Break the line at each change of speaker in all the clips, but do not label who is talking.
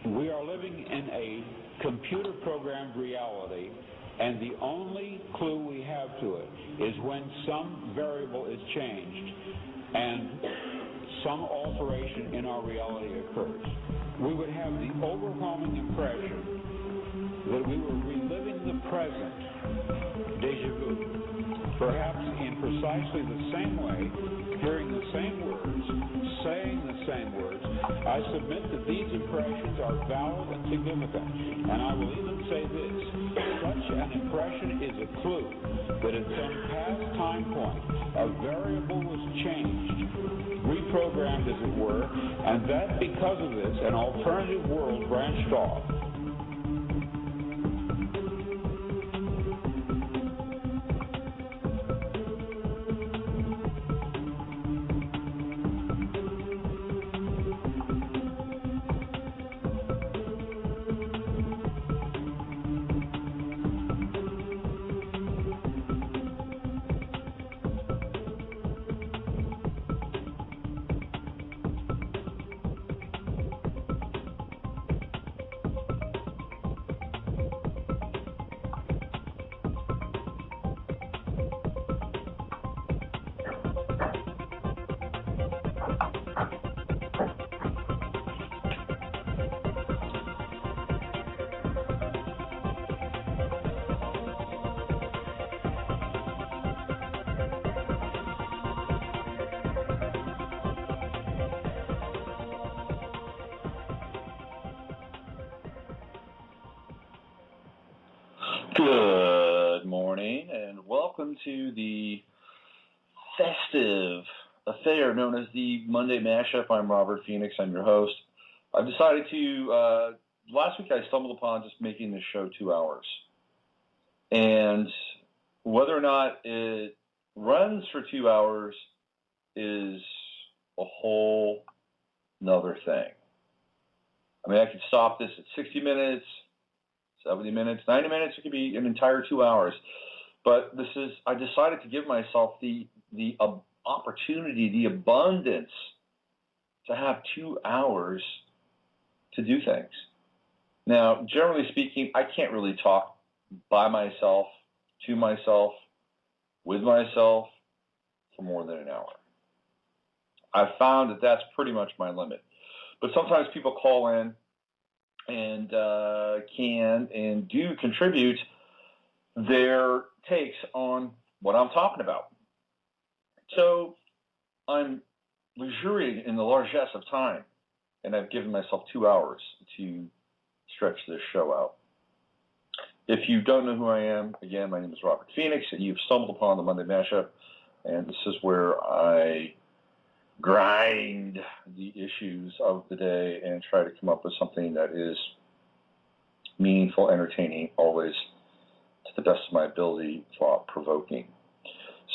We are living in a computer-programmed reality, and the only clue we have to it is when some variable is changed and some alteration in our reality occurs. We would have the overwhelming impression that we were reliving the present, déjà vu, perhaps in precisely the same way, hearing the same words, saying the same words. I submit that these impressions are valid and significant, and I will even say this: such an impression is a clue that at some past time point a variable was changed, reprogrammed as it were, and that because of this an alternative world branched off.
Good morning, and welcome to the festive affair known as the Monday Mashup. I'm Robert Phoenix. I'm your host. I've decided to, last week I stumbled upon just making this show 2 hours. And whether or not it runs for 2 hours is a whole nother thing. I mean, I could stop this at 60 minutes, 70 minutes, 90 minutes, it could be an entire 2 hours. But I decided to give myself the opportunity, the abundance to have 2 hours to do things. Now, generally speaking, I can't really talk by myself, to myself, with myself for more than an hour. I've found that that's pretty much my limit. But sometimes people call in and can and do contribute their takes on what I'm talking about. So I'm luxuriating in the largesse of time, and I've given myself 2 hours to stretch this show out. If you don't know who I am, again, my name is Robert Phoenix, and you've stumbled upon the Monday Mashup, and this is where I grind the issues of the day and try to come up with something that is meaningful, entertaining, always to the best of my ability, thought-provoking.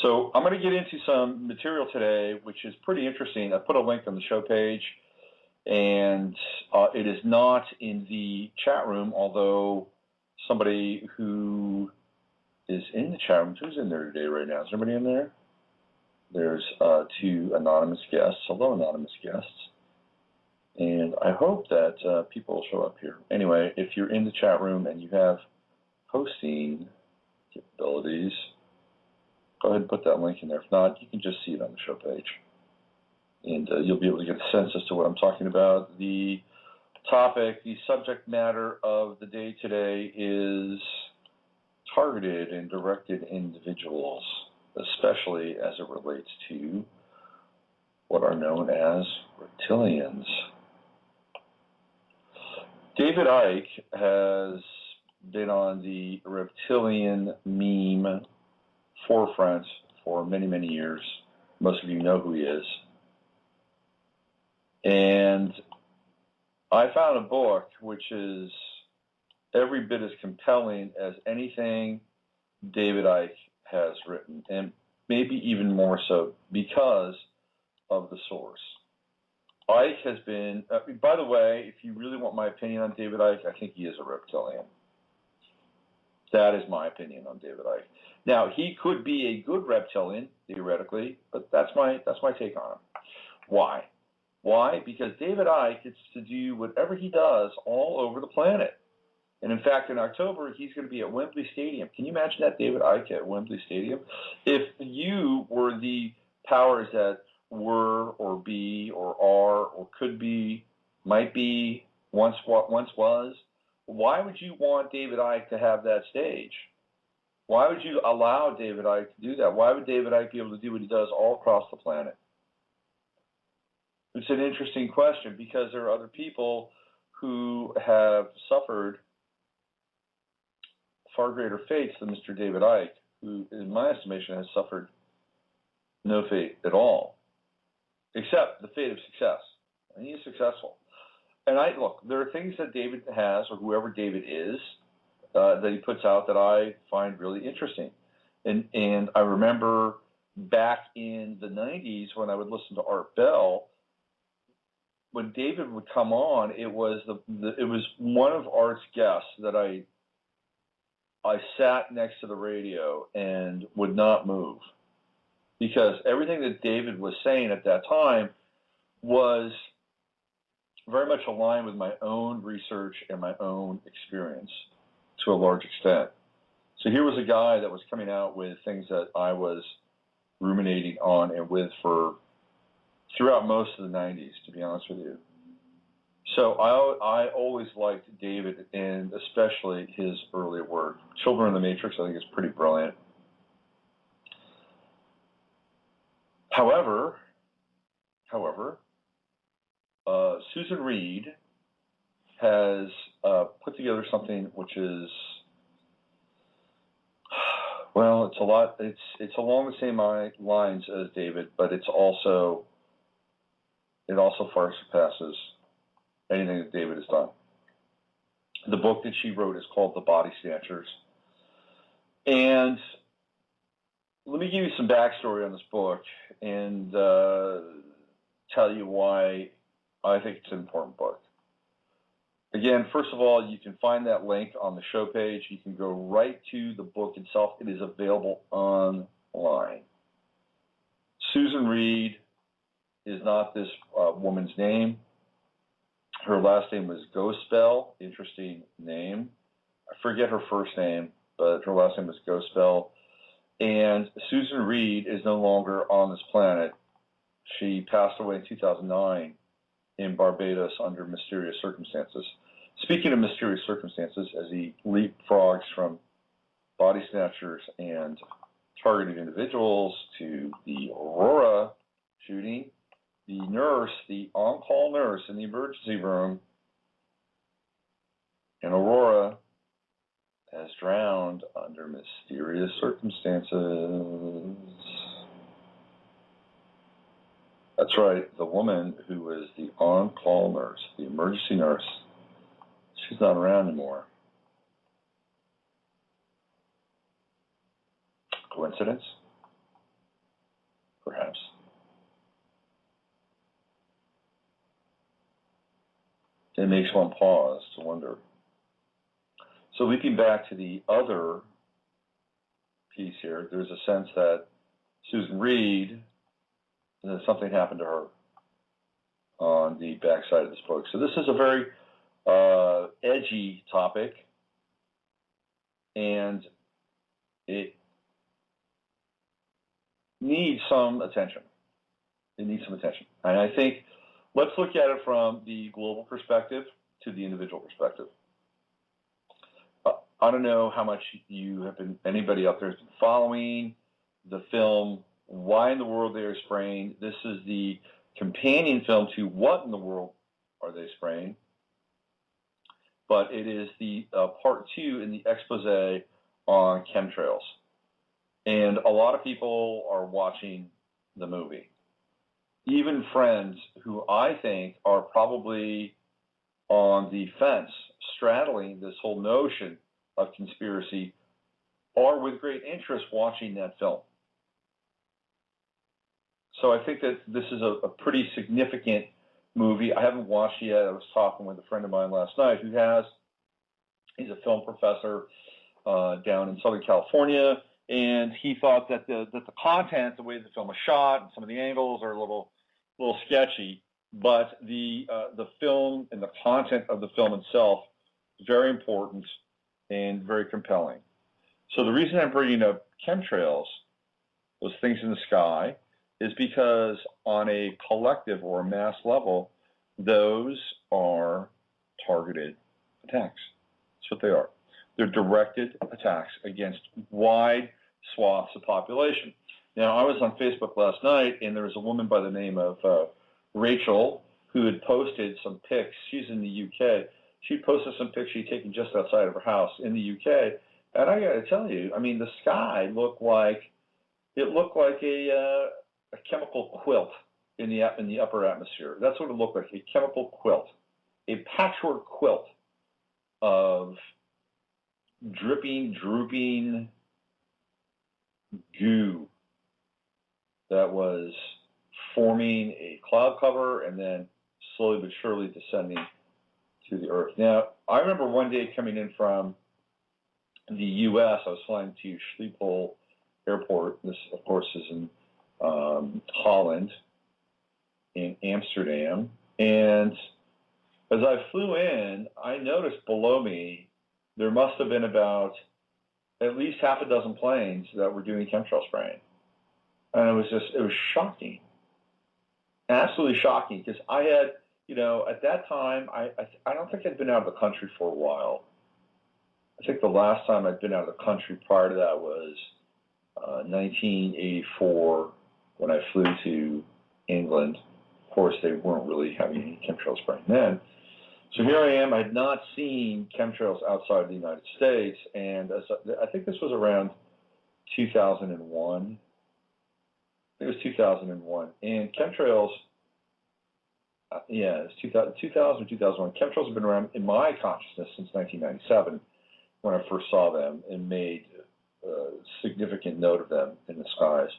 So I'm going to get into some material today, which is pretty interesting. I put a link on the show page, and it is not in the chat room, although somebody who is in the chat room, who's in there today right now? Is anybody in there? There's 2 anonymous guests. Hello, anonymous guests. And I hope that people will show up here. Anyway, if you're in the chat room and you have hosting capabilities, go ahead and put that link in there. If not, you can just see it on the show page. And you'll be able to get a sense as to what I'm talking about. The topic, the subject matter of the day today is targeted and directed individuals, especially as it relates to what are known as reptilians. David Icke has been on the reptilian meme forefront for many, many years. Most of you know who he is. And I found a book which is every bit as compelling as anything David Icke has written, and maybe even more so because of the source. Icke has been, by the way, if you really want my opinion on David Icke, I think he is a reptilian. That is my opinion on David Icke. Now, he could be a good reptilian, theoretically, but that's my take on him. Why? Why? Because David Icke gets to do whatever he does all over the planet. And in fact, in October, he's going to be at Wembley Stadium. Can you imagine that, David Icke at Wembley Stadium? If you were the powers that were or be or are or could be, might be, once was, why would you want David Icke to have that stage? Why would you allow David Icke to do that? Why would David Icke be able to do what he does all across the planet? It's an interesting question because there are other people who have suffered far greater fates than Mr. David Icke, who, in my estimation, has suffered no fate at all, except the fate of success. And he is successful. And look, there are things that David has, or whoever David is, that he puts out that I find really interesting. And I remember back in the 90s when I would listen to Art Bell, when David would come on, it was it was one of Art's guests that I sat next to the radio and would not move, because everything that David was saying at that time was very much aligned with my own research and my own experience to a large extent. So here was a guy that was coming out with things that I was ruminating on and with for throughout most of the 90s, to be honest with you. So I always liked David, and especially his earlier work. Children of the Matrix, I think, is pretty brilliant. However, Susan Reed has put together something which is, well, it's along the same lines as David, but it also far surpasses anything that David has done. The book that she wrote is called The Body Snatchers. And let me give you some backstory on this book and tell you why I think it's an important book. Again, first of all, you can find that link on the show page. You can go right to the book itself. It is available online. Susan Reed is not this woman's name. Her last name was Gospel. Interesting name. I forget her first name, but her last name was Gospel. And Susan Reed is no longer on this planet. She passed away in 2009 in Barbados under mysterious circumstances. Speaking of mysterious circumstances, as he leapfrogs from Body Snatchers and targeted individuals to the Aurora shooting, the nurse, the on-call nurse in the emergency room in Aurora has drowned under mysterious circumstances. That's right, the woman who was the on-call nurse, the emergency nurse, she's not around anymore. Coincidence? Perhaps. It makes one pause to wonder. So leaping back to the other piece here, there's a sense that Susan Reed, something happened to her on the backside of this book. So this is a very edgy topic, and it needs some attention. It needs some attention. And I think let's look at it from the global perspective to the individual perspective. I don't know how much anybody out there has been following the film Why in the World They Are Spraying. This is the companion film to What in the World Are They Spraying? But it is the part 2 in the expose on chemtrails. And a lot of people are watching the movie. Even friends who I think are probably on the fence, straddling this whole notion of conspiracy, are with great interest watching that film. So I think that this is a pretty significant movie. I haven't watched it yet. I was talking with a friend of mine last night he's a film professor down in Southern California, and he thought that the content, the way the film was shot, and some of the angles are a little sketchy. but the film and the content of the film itself is very important and very compelling. So the reason I'm bringing up chemtrails, those things in the sky, is because on a collective or a mass level, those are targeted attacks. That's what they are. They're directed attacks against wide swaths of population. Now, I was on Facebook last night, and there was a woman by the name of Rachel who had posted some pics. She's in the UK. She posted some pics she'd taken just outside of her house in the UK. And I got to tell you, I mean, the sky looked like a chemical quilt in the upper atmosphere. That's what it looked like, a chemical quilt, a patchwork quilt of dripping, drooping goo that was forming a cloud cover and then slowly but surely descending to the earth. Now, I remember one day coming in from the U.S., I was flying to Schiphol Airport. This, of course, is in Holland, in Amsterdam. And as I flew in, I noticed below me there must have been about at least half a dozen planes that were doing chemtrail spraying. And it was shocking, absolutely shocking, because I had, at that time, I don't think I'd been out of the country for a while. I think the last time I'd been out of the country prior to that was 1984 when I flew to England. Of course, they weren't really having any chemtrail spraying then. So here I am. I had not seen chemtrails outside the United States, and I think this was around 2001. I think it was 2001. And chemtrails, it was 2000 or 2001. Chemtrails have been around in my consciousness since 1997 when I first saw them and made significant note of them in the skies.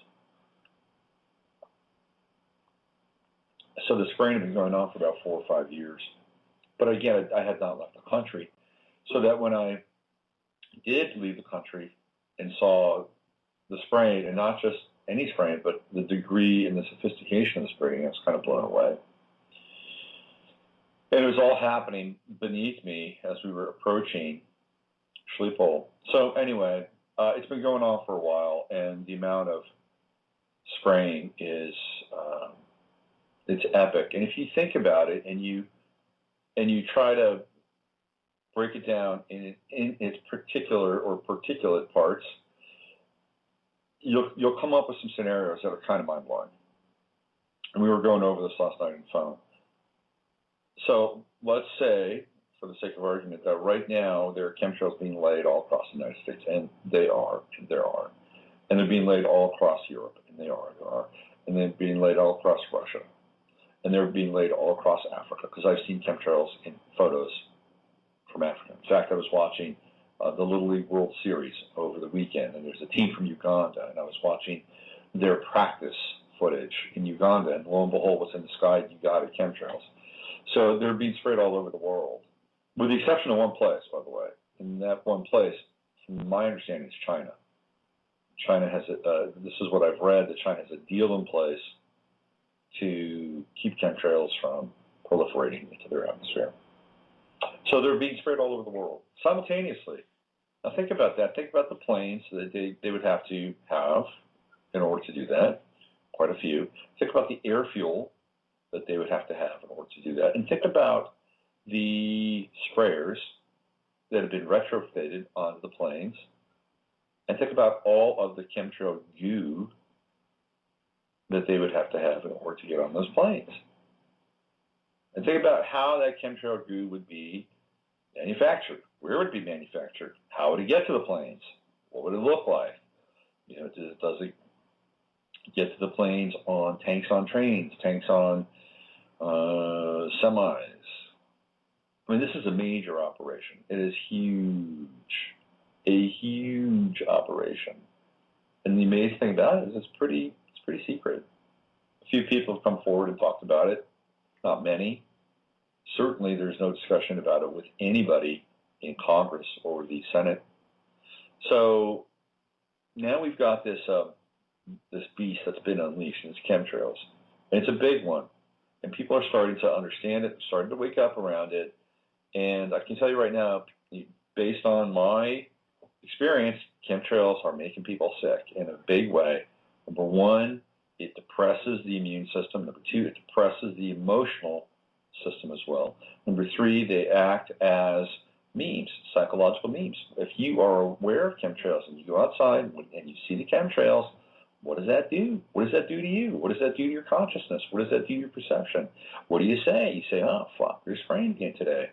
So the spraying had been going on for about 4 or 5 years. But again, I had not left the country. So that when I did leave the country and saw the spraying, and not just any spraying, but the degree and the sophistication of the spraying, I was kind of blown away. And it was all happening beneath me as we were approaching Schiphol. So anyway, it's been going on for a while, and the amount of spraying is it's epic. And if you think about it, and you try to break it down in its particular or particulate parts, you'll come up with some scenarios that are kind of mind-blowing. And we were going over this last night on the phone. So let's say, for the sake of argument, that right now there are chemtrails being laid all across the United States, and there are. And they're being laid all across Europe, and there are. And they're being laid all across Russia. And they're being laid all across Africa, because I've seen chemtrails in photos from Africa. In fact, I was watching the Little League World Series over the weekend, and there's a team from Uganda, and I was watching their practice footage in Uganda, and lo and behold, what's in the sky? Uganda chemtrails. So they're being sprayed all over the world, with the exception of one place, by the way. And that one place, from my understanding, is China. China has this is what I've read, that China has a deal in place to keep chemtrails from proliferating into their atmosphere. So they're being sprayed all over the world simultaneously. Now think about that. Think about the planes that they would have to have in order to do that, quite a few. Think about the air fuel that they would have to have in order to do that. And think about the sprayers that have been retrofitted onto the planes. And think about all of the chemtrail goo that they would have to have in order to get on those planes. And think about how that chemtrail goo would be manufactured. Where would it be manufactured? How would it get to the planes? What would it look like? Does it get to the planes on tanks on trains, tanks on semis? I mean, this is a major operation. It is huge, a huge operation. And the amazing thing about it is it's pretty secret. A few people have come forward and talked about it, not many. Certainly there's no discussion about it with anybody in Congress or the Senate. So now we've got this beast that's been unleashed, and it's chemtrails. And it's a big one. And people are starting to understand it, starting to wake up around it. And I can tell you right now, based on my experience, chemtrails are making people sick in a big way. Number one, it depresses the immune system. Number two, it depresses the emotional system as well. Number three, they act as memes, psychological memes. If you are aware of chemtrails and you go outside and you see the chemtrails, what does that do? What does that do to you? What does that do to your consciousness? What does that do to your perception? What do you say? You say, oh, fuck, there's spraying again today.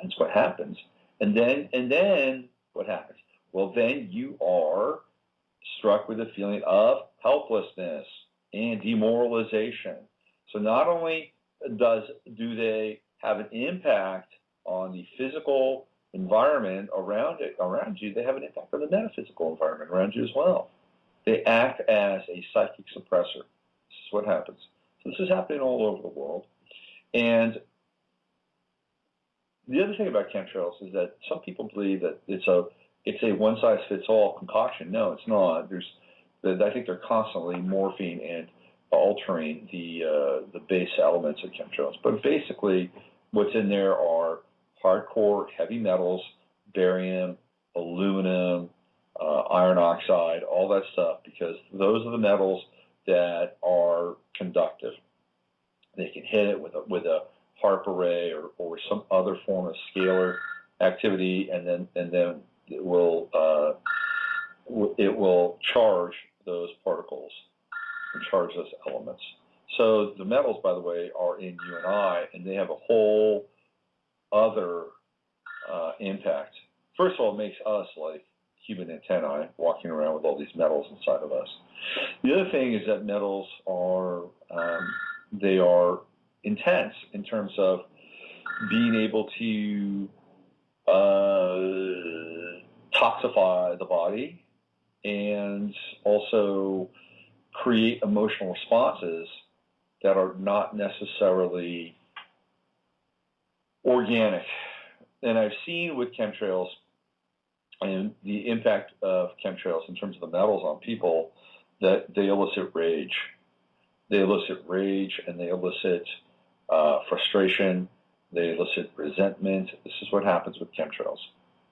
That's what happens. And then what happens? Well, then you are struck with a feeling of helplessness and demoralization. So not only do they have an impact on the physical environment around you, they have an impact on the metaphysical environment around you as well. They act as a psychic suppressor. This is what happens. So this is happening all over the world. And the other thing about chemtrails is that some people believe that it's a one-size-fits-all concoction. No, it's not. I think they're constantly morphing and altering the base elements of chemtrails. But basically, what's in there are hardcore heavy metals, barium, aluminum, iron oxide, all that stuff, because those are the metals that are conductive. They can hit it with a HARP array or some other form of scalar activity, and then it will charge those particles and charge those elements. So the metals, by the way, are in you and I, and they have a whole other impact. First of all, it makes us like human antennae walking around with all these metals inside of us. The other thing is that metals are they are intense in terms of being able to toxify the body and also create emotional responses that are not necessarily organic. And I've seen with chemtrails and the impact of chemtrails in terms of the metals on people that they elicit rage. They elicit rage and they elicit frustration. They elicit resentment. This is what happens with chemtrails.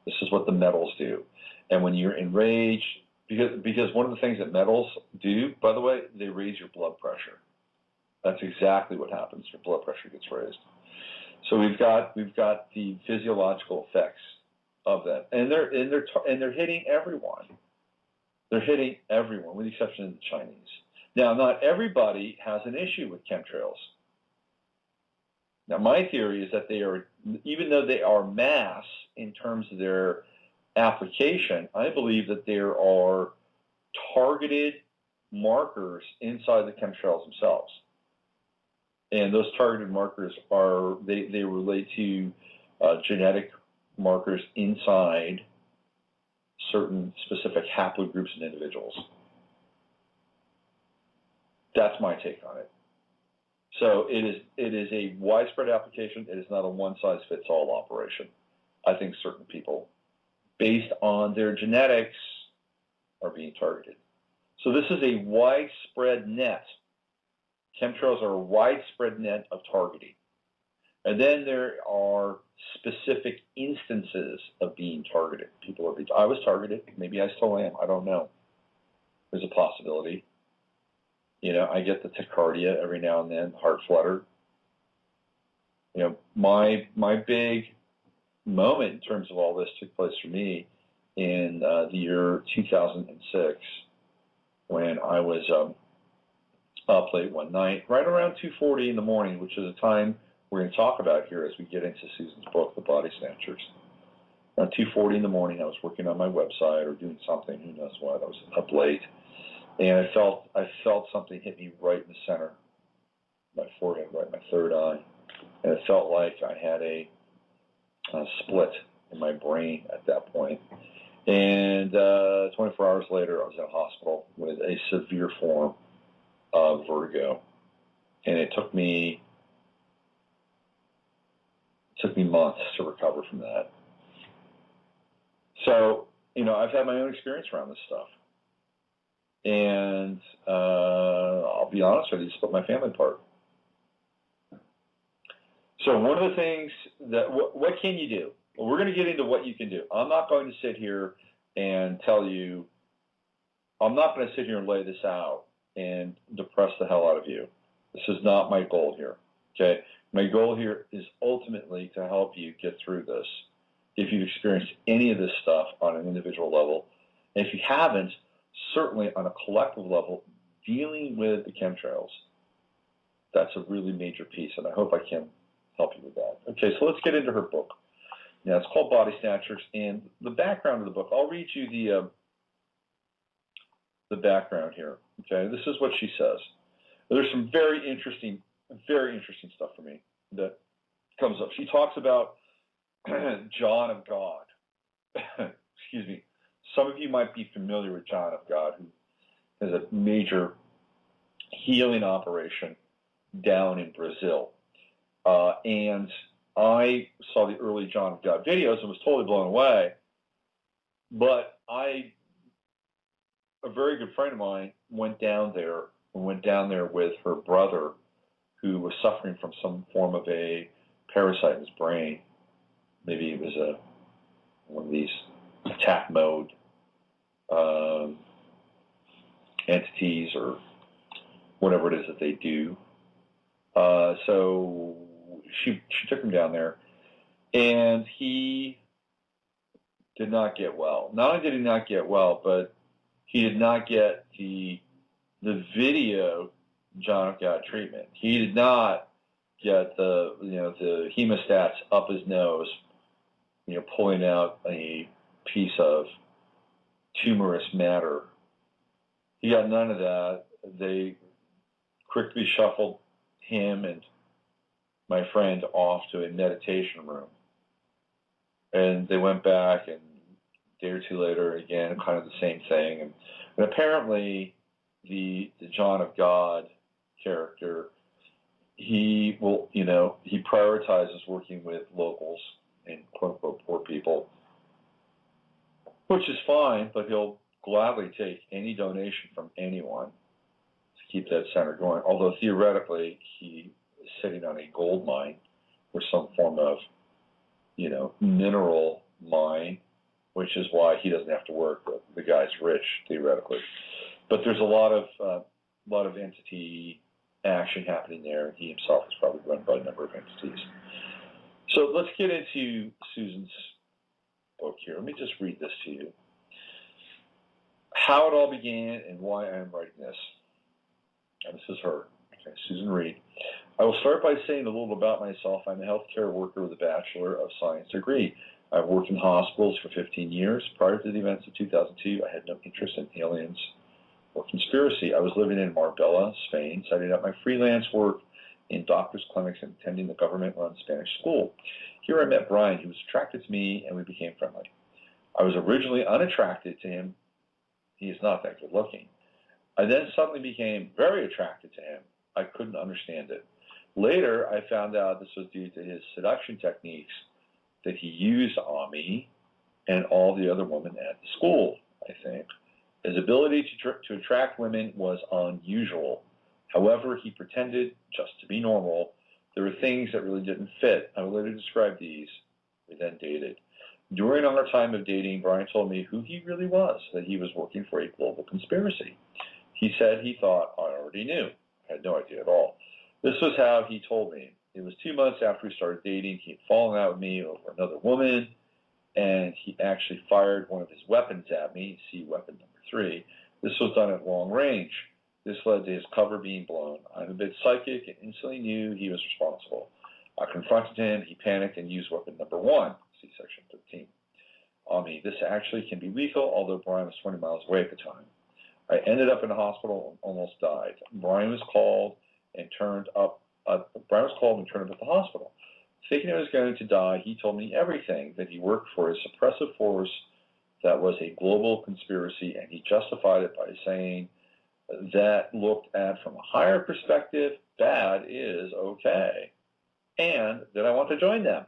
This is what the metals do. And when you're enraged, because one of the things that metals do, by the way, they raise your blood pressure. That's exactly what happens. Your blood pressure gets raised. So we've got the physiological effects of that, and they're hitting everyone. They're hitting everyone, with the exception of the Chinese. Now, not everybody has an issue with chemtrails. Now, my theory is that they are, even though they are mass in terms of their application, I believe that there are targeted markers inside the chemtrails themselves. And those targeted markers they relate to genetic markers inside certain specific haplogroups in individuals. That's my take on it. So it is a widespread application. It is not a one-size-fits-all operation. I think certain people, based on their genetics, are being targeted. So this is a widespread net. Chemtrails are a widespread net of targeting. And then there are specific instances of being targeted. I was targeted. Maybe I still am. I don't know. There's a possibility. You know, I get the tachycardia every now and then, heart flutter. You know, my big moment in terms of all this took place for me in the year 2006 when I was up late one night, right around 2:40 in the morning, which is a time we're going to talk about here as we get into Susan's book, The Body Snatchers. Around 2:40 in the morning, I was working on my website or doing something, who knows what. I was up late, and I felt something hit me right in the center, my forehead, right in my third eye, and it felt like I had a split in my brain at that point. And 24 hours later, I was in a hospital with a severe form of vertigo, and it took me months to recover from that. So, you know, I've had my own experience around this stuff, and I'll be honest with you, it split my family apart. So one of the things that, what can you do? Well, we're going to get into what you can do. I'm not going to sit here and tell you, I'm not going to sit here and lay this out and depress the hell out of you. This is not my goal here, okay? My goal here is ultimately to help you get through this. If you've experienced any of this stuff on an individual level, and if you haven't, certainly on a collective level, dealing with the chemtrails, that's a really major piece, and I hope I can help you with that. Okay, so let's get into her book. Now, it's called Body Snatchers, and the background of the book, I'll read you the background here, okay? This is what she says. There's some very interesting stuff for me that comes up. She talks about John of God. Excuse me. Some of you might be familiar with John of God, who has a major healing operation down in Brazil. And I saw the early John of God videos and was totally blown away. But a very good friend of mine went down there with her brother, who was suffering from some form of a parasite in his brain. Maybe it was one of these attack mode entities or whatever it is that they do. So she took him down there, and he did not get well. Not only did he not get well, but he did not get the video John of God treatment. He did not get the hemostats up his nose, pulling out a piece of tumorous matter. He got none of that. They quickly shuffled him and my friend off to a meditation room. And they went back, and a day or two later, again, kind of the same thing. And apparently the John of God character, he prioritizes working with locals and quote-unquote poor people, which is fine, but he'll gladly take any donation from anyone to keep that center going, although theoretically he is sitting on a gold mine or some form of, mineral mine, which is why he doesn't have to work. The guy's rich, theoretically. But there's a lot of entity action happening there, and he himself is probably run by a number of entities. So let's get into Susan's book here. Let me just read this to you. How it all began and why I am writing this. And this is her, okay, Susan Reed. I will start by saying a little about myself. I'm a healthcare worker with a Bachelor of Science degree. I've worked in hospitals for 15 years. Prior to the events of 2002, I had no interest in aliens or conspiracy. I was living in Marbella, Spain, setting up my freelance work in doctors' clinics and attending the government-run Spanish school. Here I met Brian. He was attracted to me, and we became friendly. I was originally unattracted to him. He is not that good looking. I then suddenly became very attracted to him. I couldn't understand it. Later, I found out this was due to his seduction techniques that he used on me and all the other women at the school, I think. His ability to attract women was unusual. However, he pretended just to be normal. There were things that really didn't fit. I will later describe these. We then dated. During our time of dating, Brian told me who he really was, that he was working for a global conspiracy. He said he thought I already knew. I had no idea at all. This was how he told me. It was 2 months after we started dating. He had fallen out with me over another woman, and he actually fired one of his weapons at me. See weapon number 3. This was done at long range. This led to his cover being blown. I'm a bit psychic and instantly knew he was responsible. I confronted him. He panicked and used weapon number 1, see section 13, on me. This actually can be lethal, although Brian was 20 miles away at the time. I ended up in the hospital and almost died. Brian was called and turned up at the hospital. Thinking I was going to die, he told me everything, that he worked for a suppressive force that was a global conspiracy, and he justified it by saying that looked at from a higher perspective, bad is okay, and that I want to join them.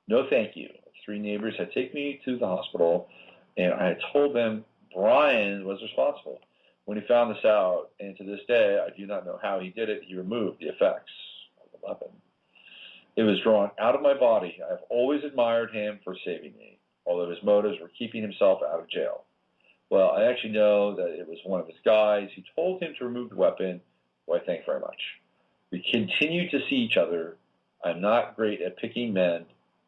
No thank you. 3 neighbors had taken me to the hospital, and I had told them Brian was responsible. When he found this out, and to this day, I do not know how he did it, he removed the effects of the weapon. It was drawn out of my body. I have always admired him for saving me, although his motives were keeping himself out of jail. Well, I actually know that it was one of his guys who told him to remove the weapon, who I thank very much. We continue to see each other. I'm not great at picking men.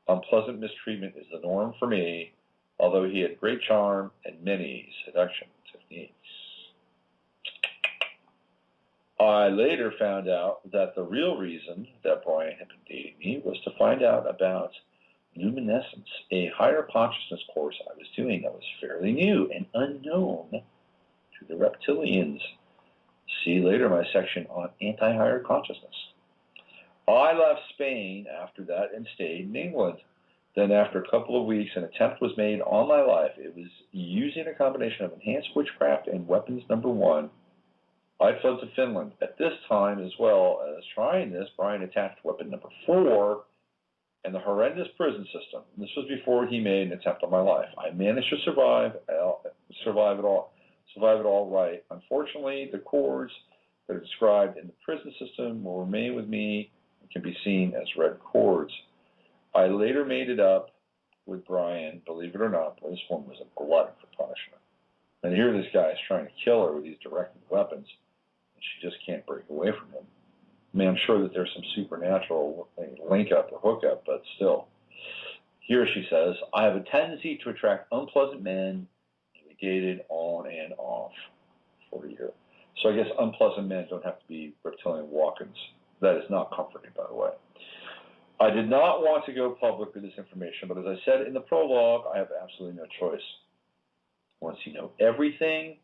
Unpleasant mistreatment is the norm for me, although he had great charm and many seduction techniques. I later found out that the real reason that Brian had been dating me was to find out about luminescence, a higher consciousness course I was doing that was fairly new and unknown to the reptilians. See later my section on anti-higher consciousness. I left Spain after that and stayed in England. Then after a couple of weeks, an attempt was made on my life. It was using a combination of enhanced witchcraft and weapons number 1. I fled to Finland. At this time, as well as trying this, Brian attacked weapon number 4 and the horrendous prison system. This was before he made an attempt on my life. I managed to survive it all right. Unfortunately, the cords that are described in the prison system will remain with me and can be seen as red cords. I later made it up with Brian, believe it or not, but this woman was a glutton for punishment. And here this guy is trying to kill her with these directed weapons, and she just can't break away from him. I mean, I'm sure that there's some supernatural link-up or hookup, but still. Here she says, I have a tendency to attract unpleasant men, and we dated on and off for a year. So I guess unpleasant men don't have to be reptilian walk-ins. That is not comforting, by the way. I did not want to go public with this information, but as I said in the prologue, I have absolutely no choice. Once you know everything,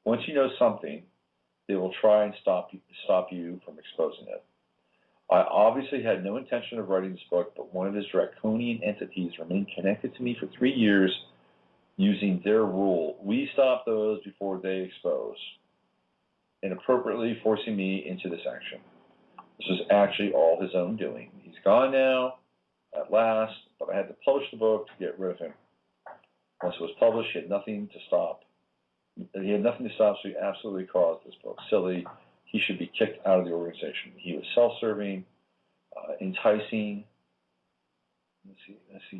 once you know something, they will try and stop you from exposing it. I obviously had no intention of writing this book, but one of his draconian entities remained connected to me for 3 years using their rule. We stop those before they expose, inappropriately forcing me into this action. This was actually all his own doing. He's gone now, at last, but I had to publish the book to get rid of him. Once it was published, he had nothing to stop, so he absolutely caused this book. Silly. He should be kicked out of the organization. He was self-serving, enticing. Let's see.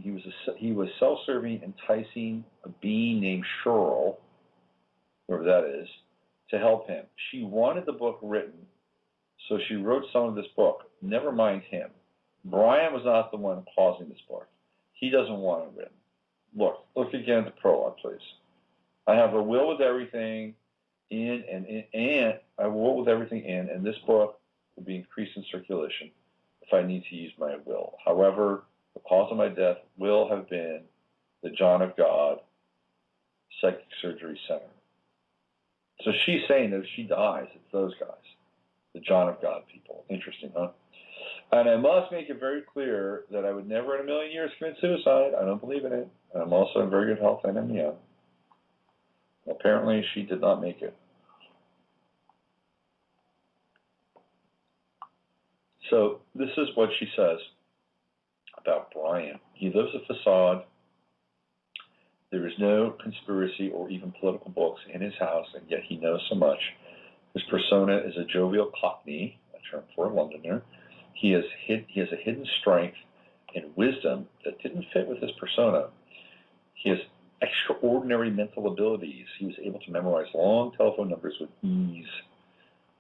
He was self-serving, enticing a being named Cheryl, whoever that is, to help him. She wanted the book written, so she wrote some of this book. Never mind him. Brian was not the one causing this book. He doesn't want it written. Look again at the prologue, please. I have a will with everything in, and I will with everything in, and this book will be increased in circulation if I need to use my will. However, the cause of my death will have been the John of God Psychic Surgery Center. So she's saying that if she dies, it's those guys, the John of God people. Interesting, huh? And I must make it very clear that I would never in a million years commit suicide. I don't believe in it. And I'm also in very good health and I'm young. Apparently, she did not make it. So this is what she says about Brian. He lives a facade. There is no conspiracy or even political books in his house, and yet he knows so much. His persona is a jovial cockney, a term for a Londoner. He has a hidden strength and wisdom that didn't fit with his persona. He has extraordinary mental abilities. He was able to memorize long telephone numbers with ease.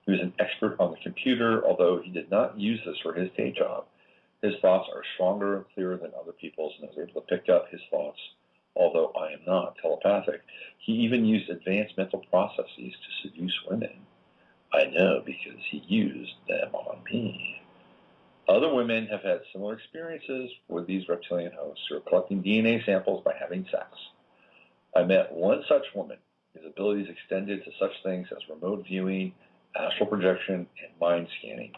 He was an expert on the computer, although he did not use this for his day job. His thoughts are stronger and clearer than other people's, and I was able to pick up his thoughts, although I am not telepathic. He even used advanced mental processes to seduce women. I know because he used them on me. Other women have had similar experiences with these reptilian hosts who are collecting DNA samples by having sex. I met one such woman. His abilities extended to such things as remote viewing, astral projection, and mind scanning.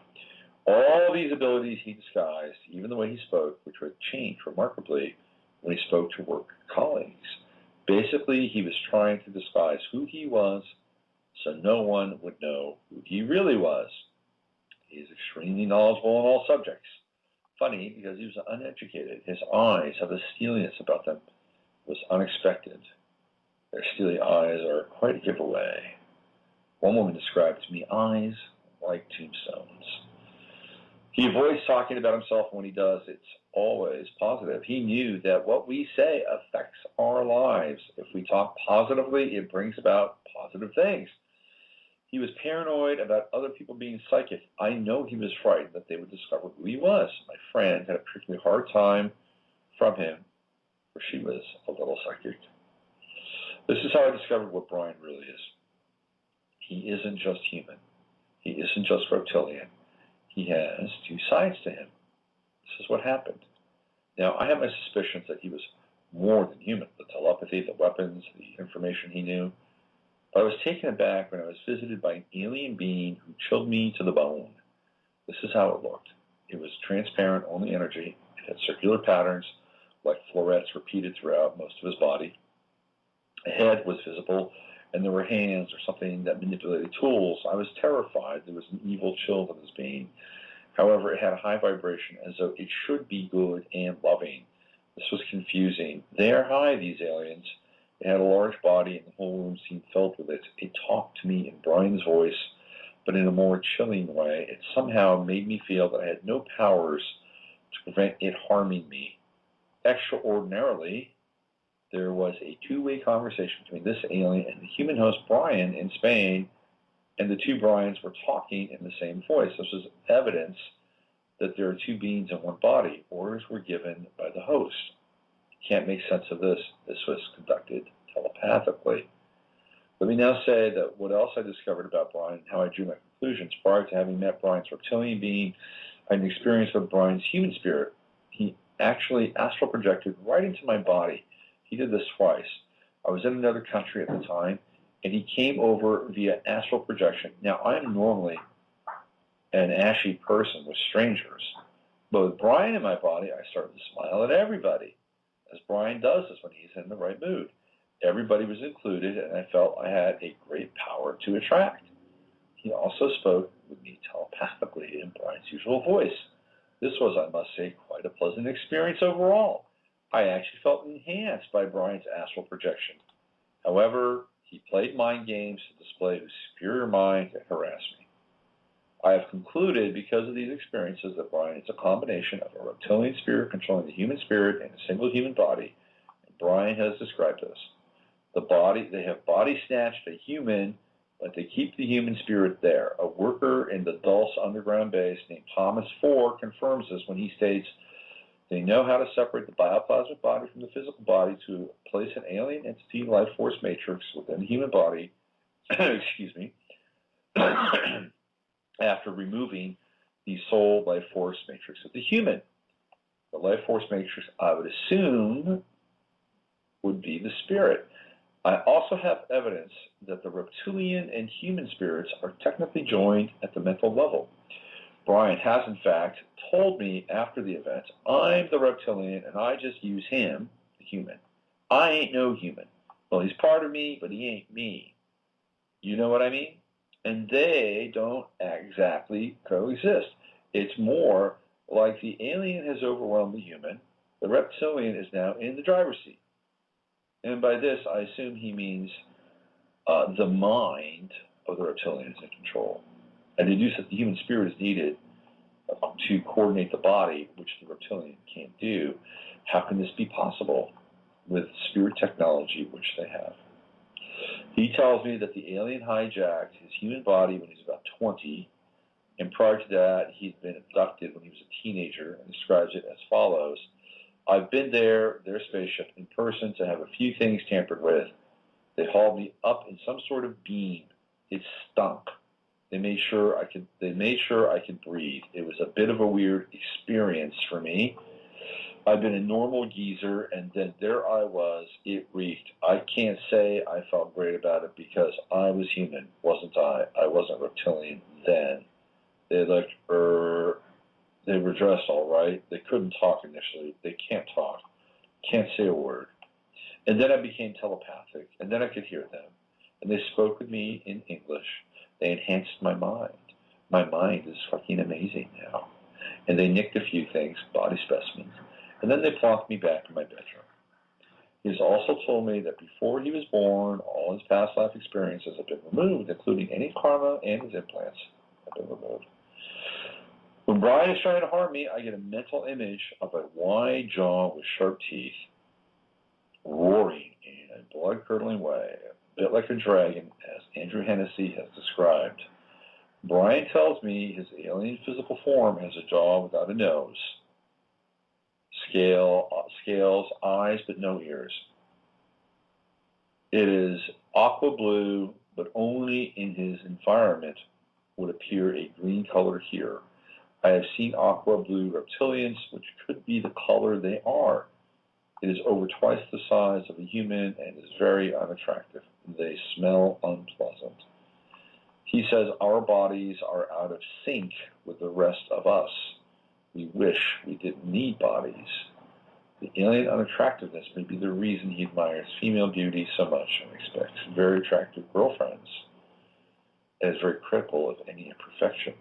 All these abilities he disguised, even the way he spoke, which would change remarkably when he spoke to work colleagues. Basically, he was trying to disguise who he was so no one would know who he really was. He is extremely knowledgeable on all subjects. Funny, because he was uneducated. His eyes have a steeliness about them. It was unexpected. Their steely eyes are quite a giveaway. One woman described to me eyes like tombstones. He avoids talking about himself. When he does, it's always positive. He knew that what we say affects our lives. If we talk positively, it brings about positive things. He was paranoid about other people being psychic. I know he was frightened that they would discover who he was. My friend had a particularly hard time from him, for she was a little psychic. This is how I discovered what Brian really is. He isn't just human. He isn't just reptilian. He has two sides to him. This is what happened. Now, I have my suspicions that he was more than human. The telepathy, the weapons, the information he knew. But I was taken aback when I was visited by an alien being who chilled me to the bone. This is how it looked. It was transparent, only energy. It had circular patterns, like florets repeated throughout most of his body. A head was visible, and there were hands or something that manipulated tools. I was terrified. There was an evil chill to this being. However, it had a high vibration, as though it should be good and loving. This was confusing. They are high, these aliens. It had a large body, and the whole room seemed filled with it. It talked to me in Brian's voice, but in a more chilling way. It somehow made me feel that I had no powers to prevent it harming me. Extraordinarily, there was a two-way conversation between this alien and the human host, Brian, in Spain, and the two Brians were talking in the same voice. This was evidence that there are two beings in one body. Orders were given by the host. Can't make sense of this. This was conducted telepathically. Let me now say that what else I discovered about Brian and how I drew my conclusions. Prior to having met Brian's reptilian being, I had an experience with Brian's human spirit. He actually astral projected right into my body. He did this twice. I was in another country at the time, and he came over via astral projection. Now, I am normally an ashy person with strangers, but with Brian in my body, I started to smile at everybody, as Brian does this when he's in the right mood. Everybody was included, and I felt I had a great power to attract. He also spoke with me telepathically in Brian's usual voice. This was, I must say, quite a pleasant experience overall. I actually felt enhanced by Brian's astral projection. However, he played mind games to display his superior mind and harass me. I have concluded, because of these experiences, that Brian is a combination of a reptilian spirit controlling the human spirit in a single human body, and Brian has described this. They have body snatched a human, but they keep the human spirit there. A worker in the Dulce underground base named Thomas Ford confirms this when he states, they know how to separate the bioplasmic body from the physical body to place an alien entity life force matrix within the human body, excuse me, after removing the soul life force matrix of the human. The life force matrix, I would assume, would be the spirit. I also have evidence that the reptilian and human spirits are technically joined at the mental level. Brian has, in fact, told me after the event, I'm the reptilian and I just use him, the human. I ain't no human. Well, he's part of me, but he ain't me. You know what I mean? And they don't exactly coexist. It's more like the alien has overwhelmed the human. The reptilian is now in the driver's seat. And by this, I assume he means the mind of the reptilian is in control. I deduce that the human spirit is needed to coordinate the body, which the reptilian can't do. How can this be possible with spirit technology, which they have? He tells me that the alien hijacked his human body when he was about 20, and prior to that, he'd been abducted when he was a teenager, and describes it as follows. I've been their spaceship in person to have a few things tampered with. They hauled me up in some sort of beam. It stunk. They made sure I could breathe. It was a bit of a weird experience for me. I've been a normal geezer, and then there I was. It reeked. I can't say I felt great about it because I was human, wasn't I? I wasn't reptilian then. They looked, they were dressed all right. They couldn't talk initially. They can't talk. Can't say a word. And then I became telepathic, and then I could hear them. And they spoke with me in English. They enhanced my mind. My mind is fucking amazing now. And they nicked a few things, body specimens, and then they plonked me back in my bedroom. He has also told me that before he was born, all his past life experiences have been removed, including any karma and his implants have been removed. When Brian is trying to harm me, I get a mental image of a wide jaw with sharp teeth, roaring in a blood-curdling way, a bit like a dragon, as Andrew Hennessy has described. Brian tells me his alien physical form has a jaw without a nose, scales, eyes, but no ears. It is aqua blue, but only in his environment would appear a green color here. I have seen aqua blue reptilians, which could be the color they are. It is over twice the size of a human and is very unattractive. They smell unpleasant. He says our bodies are out of sync with the rest of us. We wish we didn't need bodies. The alien unattractiveness may be the reason he admires female beauty so much and expects very attractive girlfriends, and is very critical of any imperfection.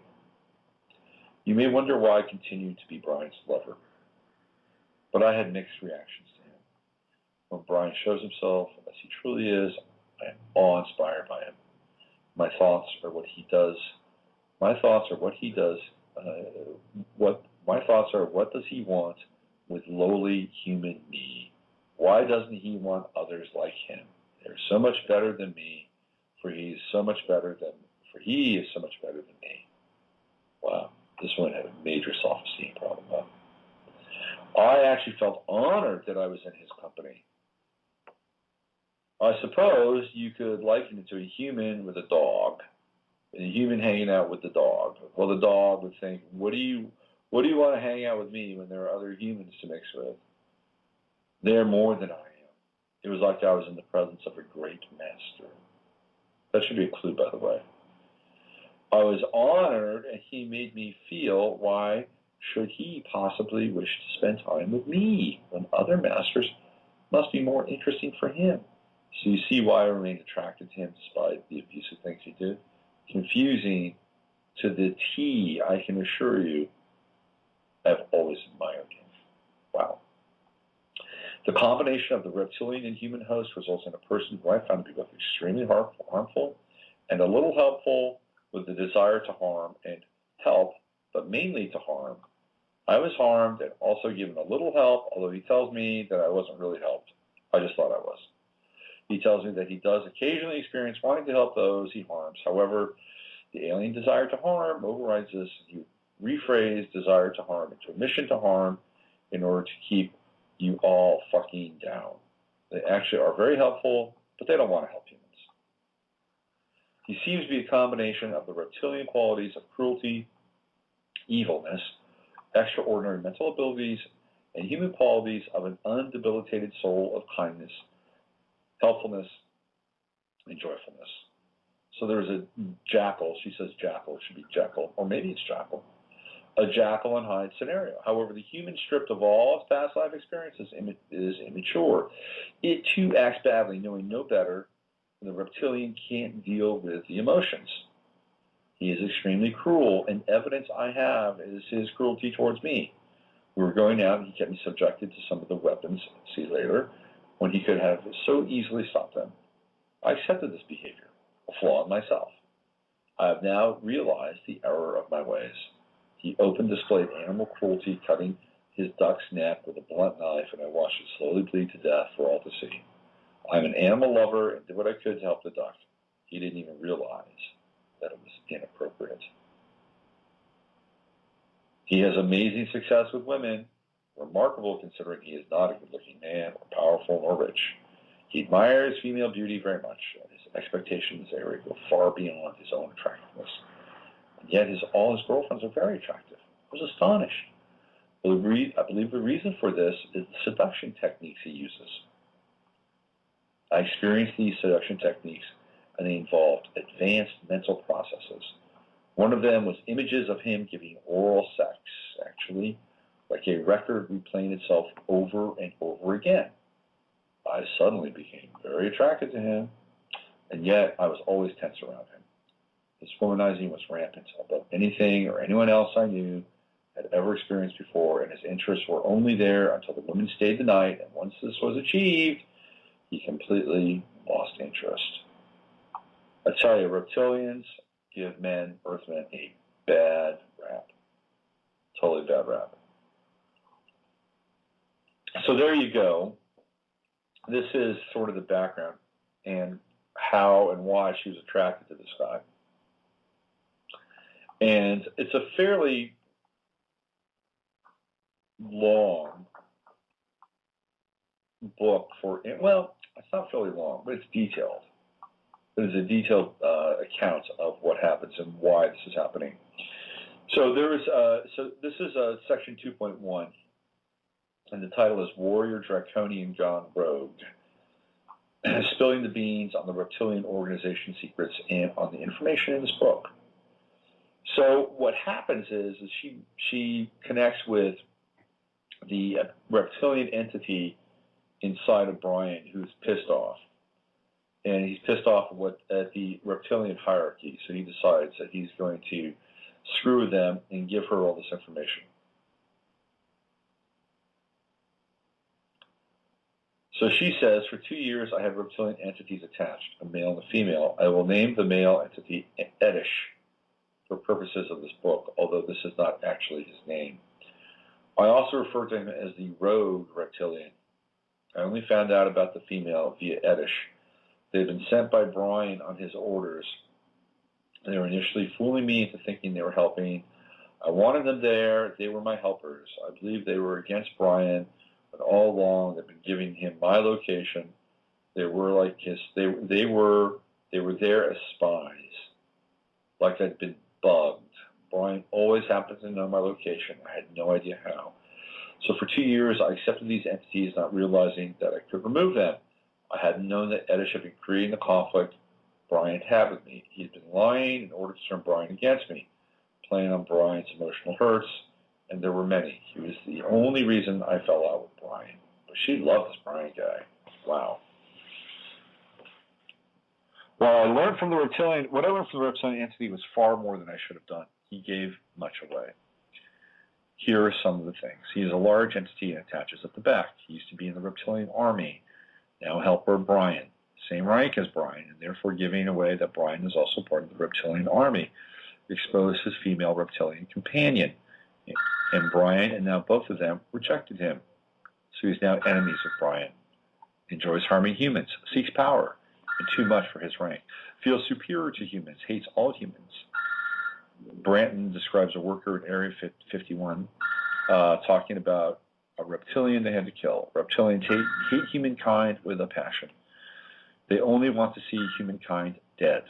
You may wonder why I continue to be Brian's lover, but I had mixed reactions to him. When Brian shows himself as he truly is, I am awe-inspired by him. My thoughts are what he does. What does he want with lowly human me? Why doesn't he want others like him? They're so much better than me, for he is so much better than me. Wow, this one had a major self-esteem problem. I actually felt honored that I was in his company. I suppose you could liken it to a human with a dog, and a human hanging out with the dog. Well, the dog would think, what do you want to hang out with me when there are other humans to mix with? They're more than I am. It was like I was in the presence of a great master. That should be a clue, by the way. I was honored, and he made me feel, why should he possibly wish to spend time with me when other masters must be more interesting for him? So you see why I remained attracted to him despite the abusive things he did. Confusing to the T, I can assure you, I've always admired him. Wow. The combination of the reptilian and human host results in a person who I found to be both extremely harmful and a little helpful, with the desire to harm and help, but mainly to harm. I was harmed and also given a little help, although he tells me that I wasn't really helped. I just thought I was. He tells me that he does occasionally experience wanting to help those he harms. However, the alien desire to harm overrides this. He rephrased desire to harm into a mission to harm in order to keep you all fucking down. They actually are very helpful, but they don't want to help humans. He seems to be a combination of the reptilian qualities of cruelty, evilness, extraordinary mental abilities, and human qualities of an undebilitated soul of kindness, helpfulness, and joyfulness. So there's a jackal. She says jackal. It should be Jekyll, or maybe it's Jackal. A Jekyll and Hyde scenario. However, the human, stripped of all its past life experiences, is immature. It too acts badly, knowing no better. The reptilian can't deal with the emotions. He is extremely cruel, and evidence I have is his cruelty towards me. We were going out, and he kept me subjected to some of the weapons, see later, when he could have so easily stopped them. I accepted this behavior, a flaw in myself. I have now realized the error of my ways. He openly displayed animal cruelty, cutting his duck's neck with a blunt knife, and I watched it slowly bleed to death for all to see. I'm an animal lover and did what I could to help the duck. He didn't even realize that it was inappropriate. He has amazing success with women, remarkable considering he is not a good-looking man or powerful nor rich. He admires female beauty very much, and his expectations therein go far beyond his own attractiveness. And yet all his girlfriends are very attractive. I was astonished. I believe the reason for this is the seduction techniques he uses. I experienced these seduction techniques, and they involved advanced mental processes. One of them was images of him giving oral sex, actually, like a record replaying itself over and over again. I suddenly became very attracted to him, and yet I was always tense around him. His womanizing was rampant, above anything or anyone else I knew had ever experienced before, and his interests were only there until the women stayed the night, and once this was achieved, he completely lost interest. I tell you, reptilians give Earthmen, a bad rap. Totally bad rap. So there you go. This is sort of the background and how and why she was attracted to this guy. And it's a fairly long book for, well, it's not fairly long, but it's detailed. It is a detailed account of what happens and why this is happening. So this is section 2.1, and the title is Warrior Draconian Gone Rogue, spilling the beans on the reptilian organization secrets and on the information in this book. So what happens is she connects with the reptilian entity inside of Brian, who's pissed off. And he's pissed off at the reptilian hierarchy, so he decides that he's going to screw with them and give her all this information. So she says, for 2 years I had reptilian entities attached, a male and a female. I will name the male entity Ettish for purposes of this book, although this is not actually his name. I also refer to him as the rogue reptilian. I only found out about the female via Ettish. They've been sent by Brian on his orders. They were initially fooling me into thinking they were helping. I wanted them there. They were my helpers. I believe they were against Brian, but all along they've been giving him my location. They were like they were there as spies, like I'd been bugged. Brian always happened to know my location. I had no idea how. So for 2 years I accepted these entities, not realizing that I could remove them. I hadn't known that Ettish had been creating the conflict Brian had with me. He had been lying in order to turn Brian against me, playing on Brian's emotional hurts, and there were many. He was the only reason I fell out with Brian. But she loved this Brian guy. Wow. Well, what I learned from the reptilian entity was far more than I should have done. He gave much away. Here are some of the things. He is a large entity and attaches at the back. He used to be in the reptilian army, now helper Brian, same rank as Brian, and therefore giving away that Brian is also part of the reptilian army. Exposed his female reptilian companion, and Brian, and now both of them, rejected him. So he's now enemies of Brian. Enjoys harming humans, seeks power, and too much for his rank. Feels superior to humans, hates all humans. Branton describes a worker at Area 51 talking about a reptilian they had to kill. Reptilians hate humankind with a passion. They only want to see humankind dead.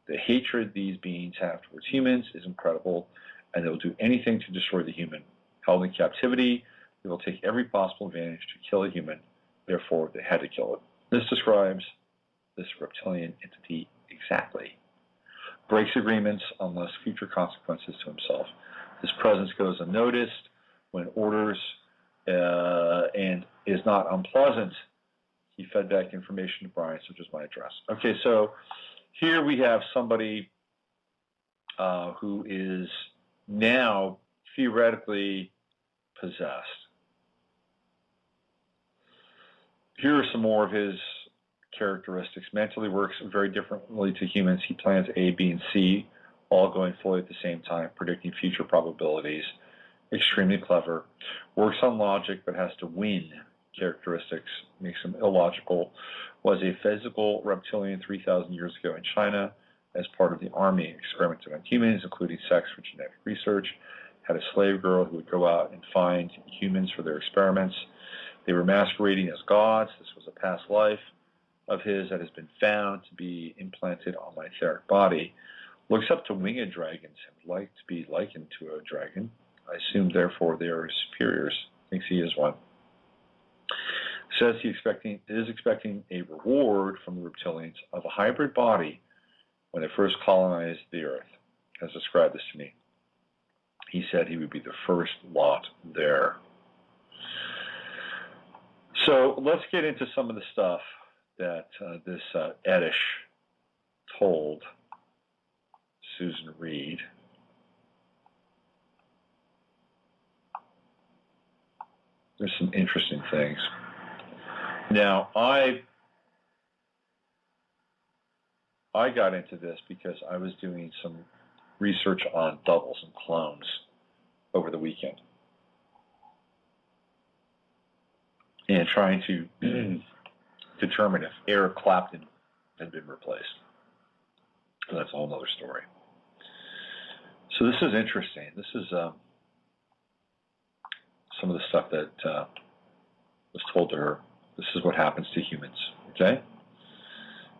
The hatred these beings have towards humans is incredible, and they will do anything to destroy the human. Held in captivity, they will take every possible advantage to kill a human. Therefore, they had to kill it. This describes this reptilian entity exactly. Breaks agreements unless future consequences to himself. His presence goes unnoticed when orders and is not unpleasant. He fed back information to Brian, such as my address. Okay, so here we have somebody who is now theoretically possessed. Here are some more of his characteristics. Mentally works very differently to humans. He plans A, B, and C, all going fully at the same time, predicting future probabilities. Extremely clever. Works on logic, but has to win characteristics. Makes him illogical. Was a physical reptilian 3,000 years ago in China as part of the army. Experimented on humans, including sex for genetic research. Had a slave girl who would go out and find humans for their experiments. They were masquerading as gods. This was a past life of his that has been found to be implanted on my etheric body. Looks up to winged dragons and would like to be likened to a dragon. I assume, therefore, they are his superiors. Thinks he is one. Says he is expecting a reward from the reptilians of a hybrid body when they first colonized the earth. Has described this to me. He said he would be the first lot there. So let's get into some of the stuff that this Ettish told Susan Reed. There's some interesting things. Now, I got into this because I was doing some research on doubles and clones over the weekend and trying to determine if Eric Clapton had been replaced. So that's a whole other story. So this is interesting. This is some of the stuff that was told to her. This is what happens to humans. Okay?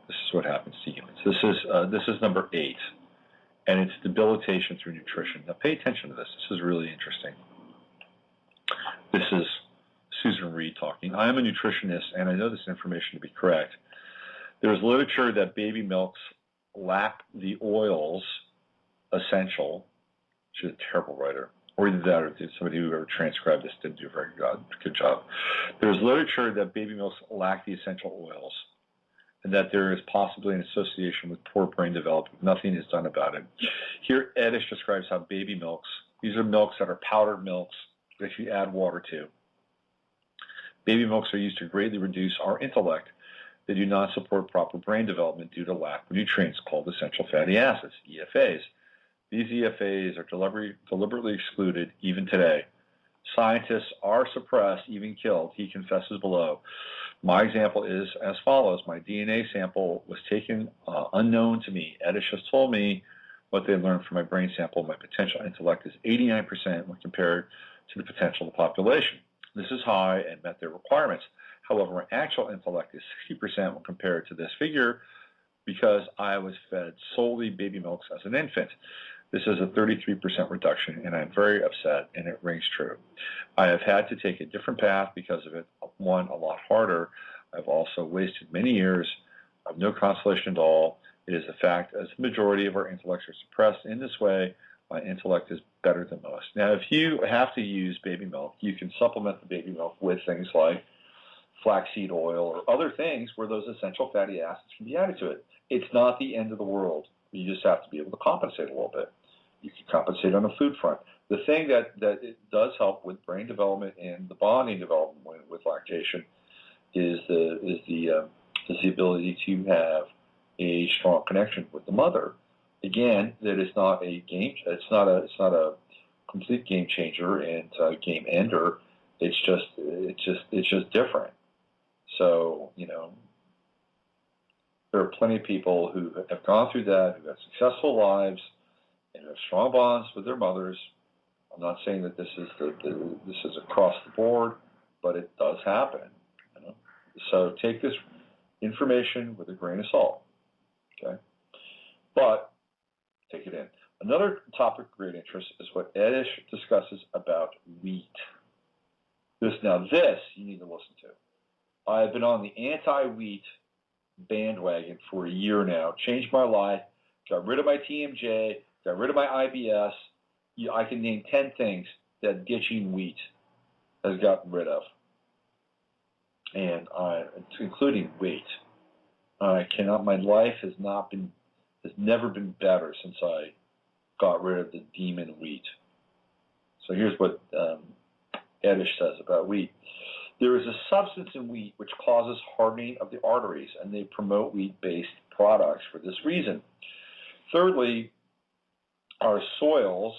This is what happens to humans. This is number 8, and it's debilitation through nutrition. Now pay attention to this. This is really interesting. This is Susan Reed talking. I am a nutritionist, and I know this information to be correct. There is literature that baby milks lack the oils essential. She's a terrible writer. Or either that, or somebody who ever transcribed this didn't do a very good job. There's literature that baby milks lack the essential oils, and that there is possibly an association with poor brain development. Nothing is done about it. Here, Ettish describes how baby milks, these are milks that are powdered milks that you add water to. Baby milks are used to greatly reduce our intellect. They do not support proper brain development due to lack of nutrients called essential fatty acids, EFAs. These EFAs are deliberately excluded even today. Scientists are suppressed, even killed, he confesses below. My example is as follows. My DNA sample was taken unknown to me. Ettish has told me what they learned from my brain sample. My potential intellect is 89% when compared to the potential of the population. This is high and met their requirements. However, my actual intellect is 60% when compared to this figure because I was fed solely baby milks as an infant. This is a 33% reduction, and I'm very upset, and it rings true. I have had to take a different path because of it, one, a lot harder. I've also wasted many years. I have no consolation at all. It is a fact, as the majority of our intellects are suppressed in this way, my intellect is better than most. Now, if you have to use baby milk, you can supplement the baby milk with things like flaxseed oil or other things where those essential fatty acids can be added to it. It's not the end of the world. You just have to be able to compensate a little bit. You can compensate on the food front. The thing that it does help with brain development and the bonding development with lactation is the ability to have a strong connection with the mother. Again, that is not a game. It's not a complete game changer and game ender. It's just different. So there are plenty of people who have gone through that, who have successful lives, and who have strong bonds with their mothers. I'm not saying that this is across the board, but it does happen. So take this information with a grain of salt, okay? But take it in. Another topic of great interest is what Ettish discusses about wheat. This you need to listen to. I've been on the anti-wheat bandwagon for a year now. Changed my life. Got rid of my TMJ. Got rid of my IBS. I can name 10 things that ditching wheat has gotten rid of, and including weight. I cannot. My life has never been better since I got rid of the demon wheat. So here's what Ettish says about wheat. There is a substance in wheat which causes hardening of the arteries, and they promote wheat-based products for this reason. Thirdly, our soils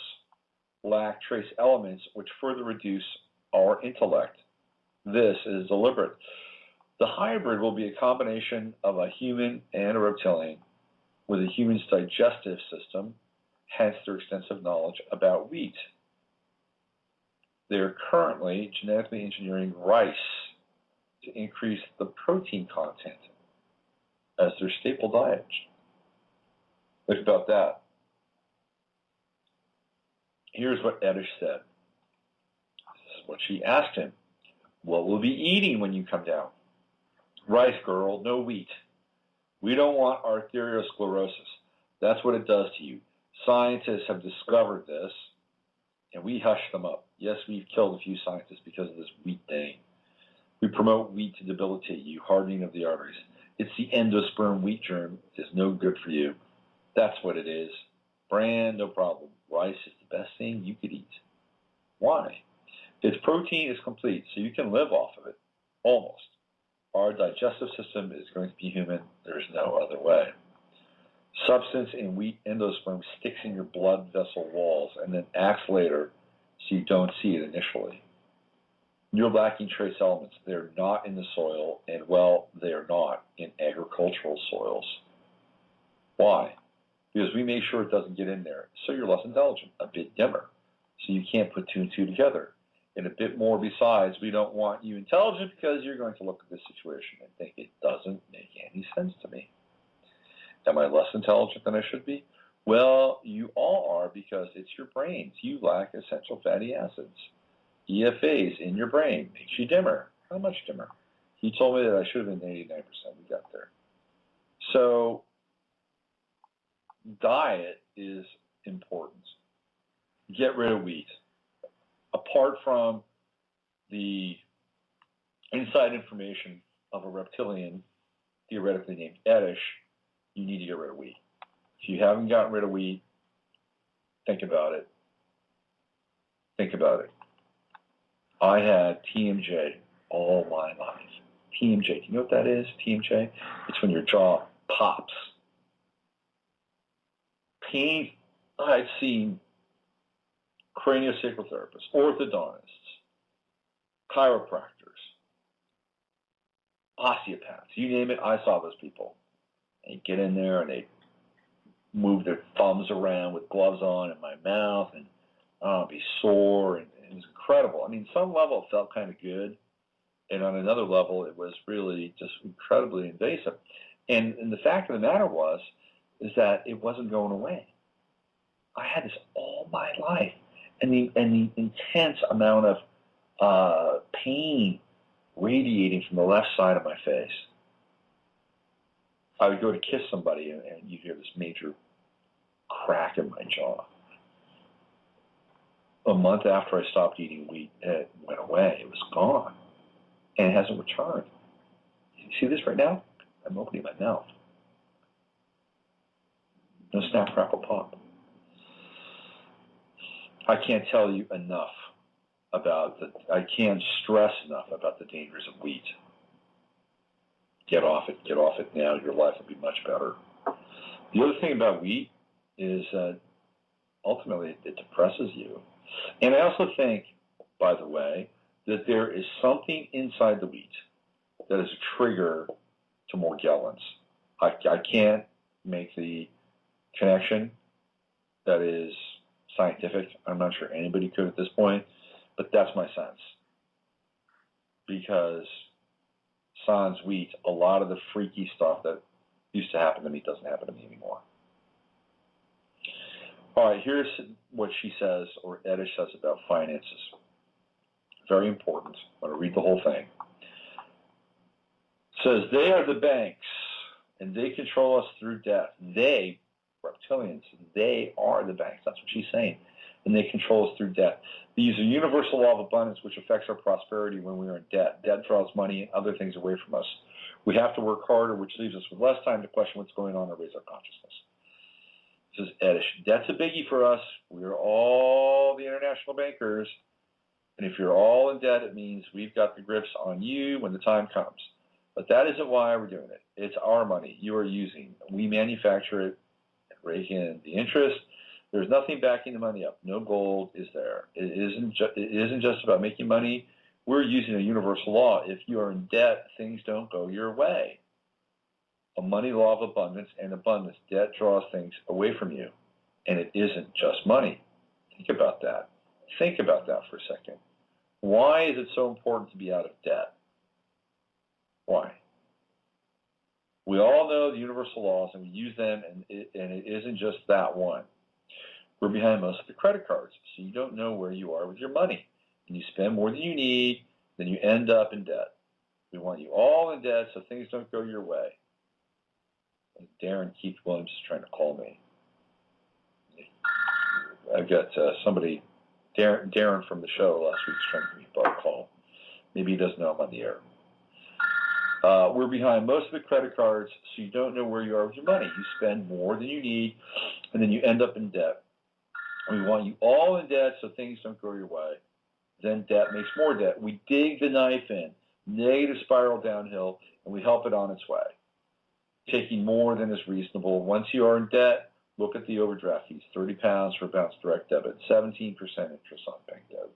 lack trace elements which further reduce our intellect. This is deliberate. The hybrid will be a combination of a human and a reptilian with a human's digestive system, hence their extensive knowledge about wheat. They are currently genetically engineering rice to increase the protein content as their staple diet. Think about that. Here's what Ettish said. This is what she asked him. What will be eating when you come down? Rice, girl, no wheat. We don't want arteriosclerosis. That's what it does to you. Scientists have discovered this, and we hush them up. Yes, we've killed a few scientists because of this wheat thing. We promote wheat to debilitate you, hardening of the arteries. It's the endosperm wheat germ. It's no good for you. That's what it is. Bran, no problem. Rice is the best thing you could eat. Why? Its protein is complete, so you can live off of it. Almost. Our digestive system is going to be human. There's no other way. Substance in wheat endosperm sticks in your blood vessel walls and then acts later so you don't see it initially. You're lacking trace elements. They're not in the soil, and, well, they're not in agricultural soils. Why? Because we make sure it doesn't get in there. So you're less intelligent, a bit dimmer. So you can't put two and two together. And a bit more besides, we don't want you intelligent because you're going to look at this situation and think it doesn't make any sense to me. Am I less intelligent than I should be? Well, you all are, because it's your brains. You lack essential fatty acids. EFAs in your brain makes you dimmer. How much dimmer? He told me that I should have been 89%. We got there. So diet is important. Get rid of wheat. Apart from the inside information of a reptilian, theoretically named Ettish, you need to get rid of wheat. If you haven't gotten rid of wheat, think about it. Think about it. I had TMJ all my life. TMJ, do you know what that is, TMJ? It's when your jaw pops. Pain, I've seen craniosacral therapists, orthodontists, chiropractors, osteopaths, you name it, I saw those people. They get in there and they move their thumbs around with gloves on in my mouth, and I'd be sore, and it was incredible. I mean, some level it felt kind of good, and on another level it was really just incredibly invasive. And the fact of the matter is that it wasn't going away. I had this all my life, and the intense amount of pain radiating from the left side of my face. I would go to kiss somebody, and you'd hear this major crack in my jaw. A month after I stopped eating wheat, it went away. It was gone, and it hasn't returned. You see this right now? I'm opening my mouth. No snap, crackle, pop. I can't tell you enough about I can't stress enough about the dangers of wheat. Get off it now. Your life will be much better. The other thing about wheat is that ultimately it depresses you. And I also think, by the way, that there is something inside the wheat that is a trigger to Morgellons. I can't make the connection that is scientific. I'm not sure anybody could at this point, but that's my sense. Because sans wheat, a lot of the freaky stuff that used to happen to me doesn't happen to me anymore. All right, here's what she says, or Ettish says, about finances. Very important. I'm going to read the whole thing. It says, they are the banks, and they control us through debt. They, reptilians, they are the banks. That's what she's saying. And they control us through debt. They use a universal law of abundance which affects our prosperity when we are in debt. Debt draws money and other things away from us. We have to work harder, which leaves us with less time to question what's going on or raise our consciousness. This is Ettish. Debt's a biggie for us. We are all the international bankers. And if you're all in debt, it means we've got the grips on you when the time comes. But that isn't why we're doing it. It's our money you are using. We manufacture it and rake in the interest. There's nothing backing the money up. No gold is there. It isn't just about making money. We're using a universal law. If you are in debt, things don't go your way. A money law of abundance and abundance. Debt draws things away from you. And it isn't just money. Think about that. Think about that for a second. Why is it so important to be out of debt? Why? We all know the universal laws, and we use them, and it isn't just that one. We're behind most of the credit cards, so you don't know where you are with your money. And you spend more than you need, then you end up in debt. We want you all in debt so things don't go your way. And Darren Keith Williams is trying to call me. I've got somebody, Darren from the show last week, is trying to give me a call. Maybe he doesn't know I'm on the air. We're behind most of the credit cards, so you don't know where you are with your money. You spend more than you need, and then you end up in debt. We want you all in debt so things don't go your way. Then debt makes more debt. We dig the knife in, negative spiral downhill, and we help it on its way, taking more than is reasonable. Once you are in debt, Look at the overdraft fees, 30 pounds for bounce direct debit, 17% interest on bank debt.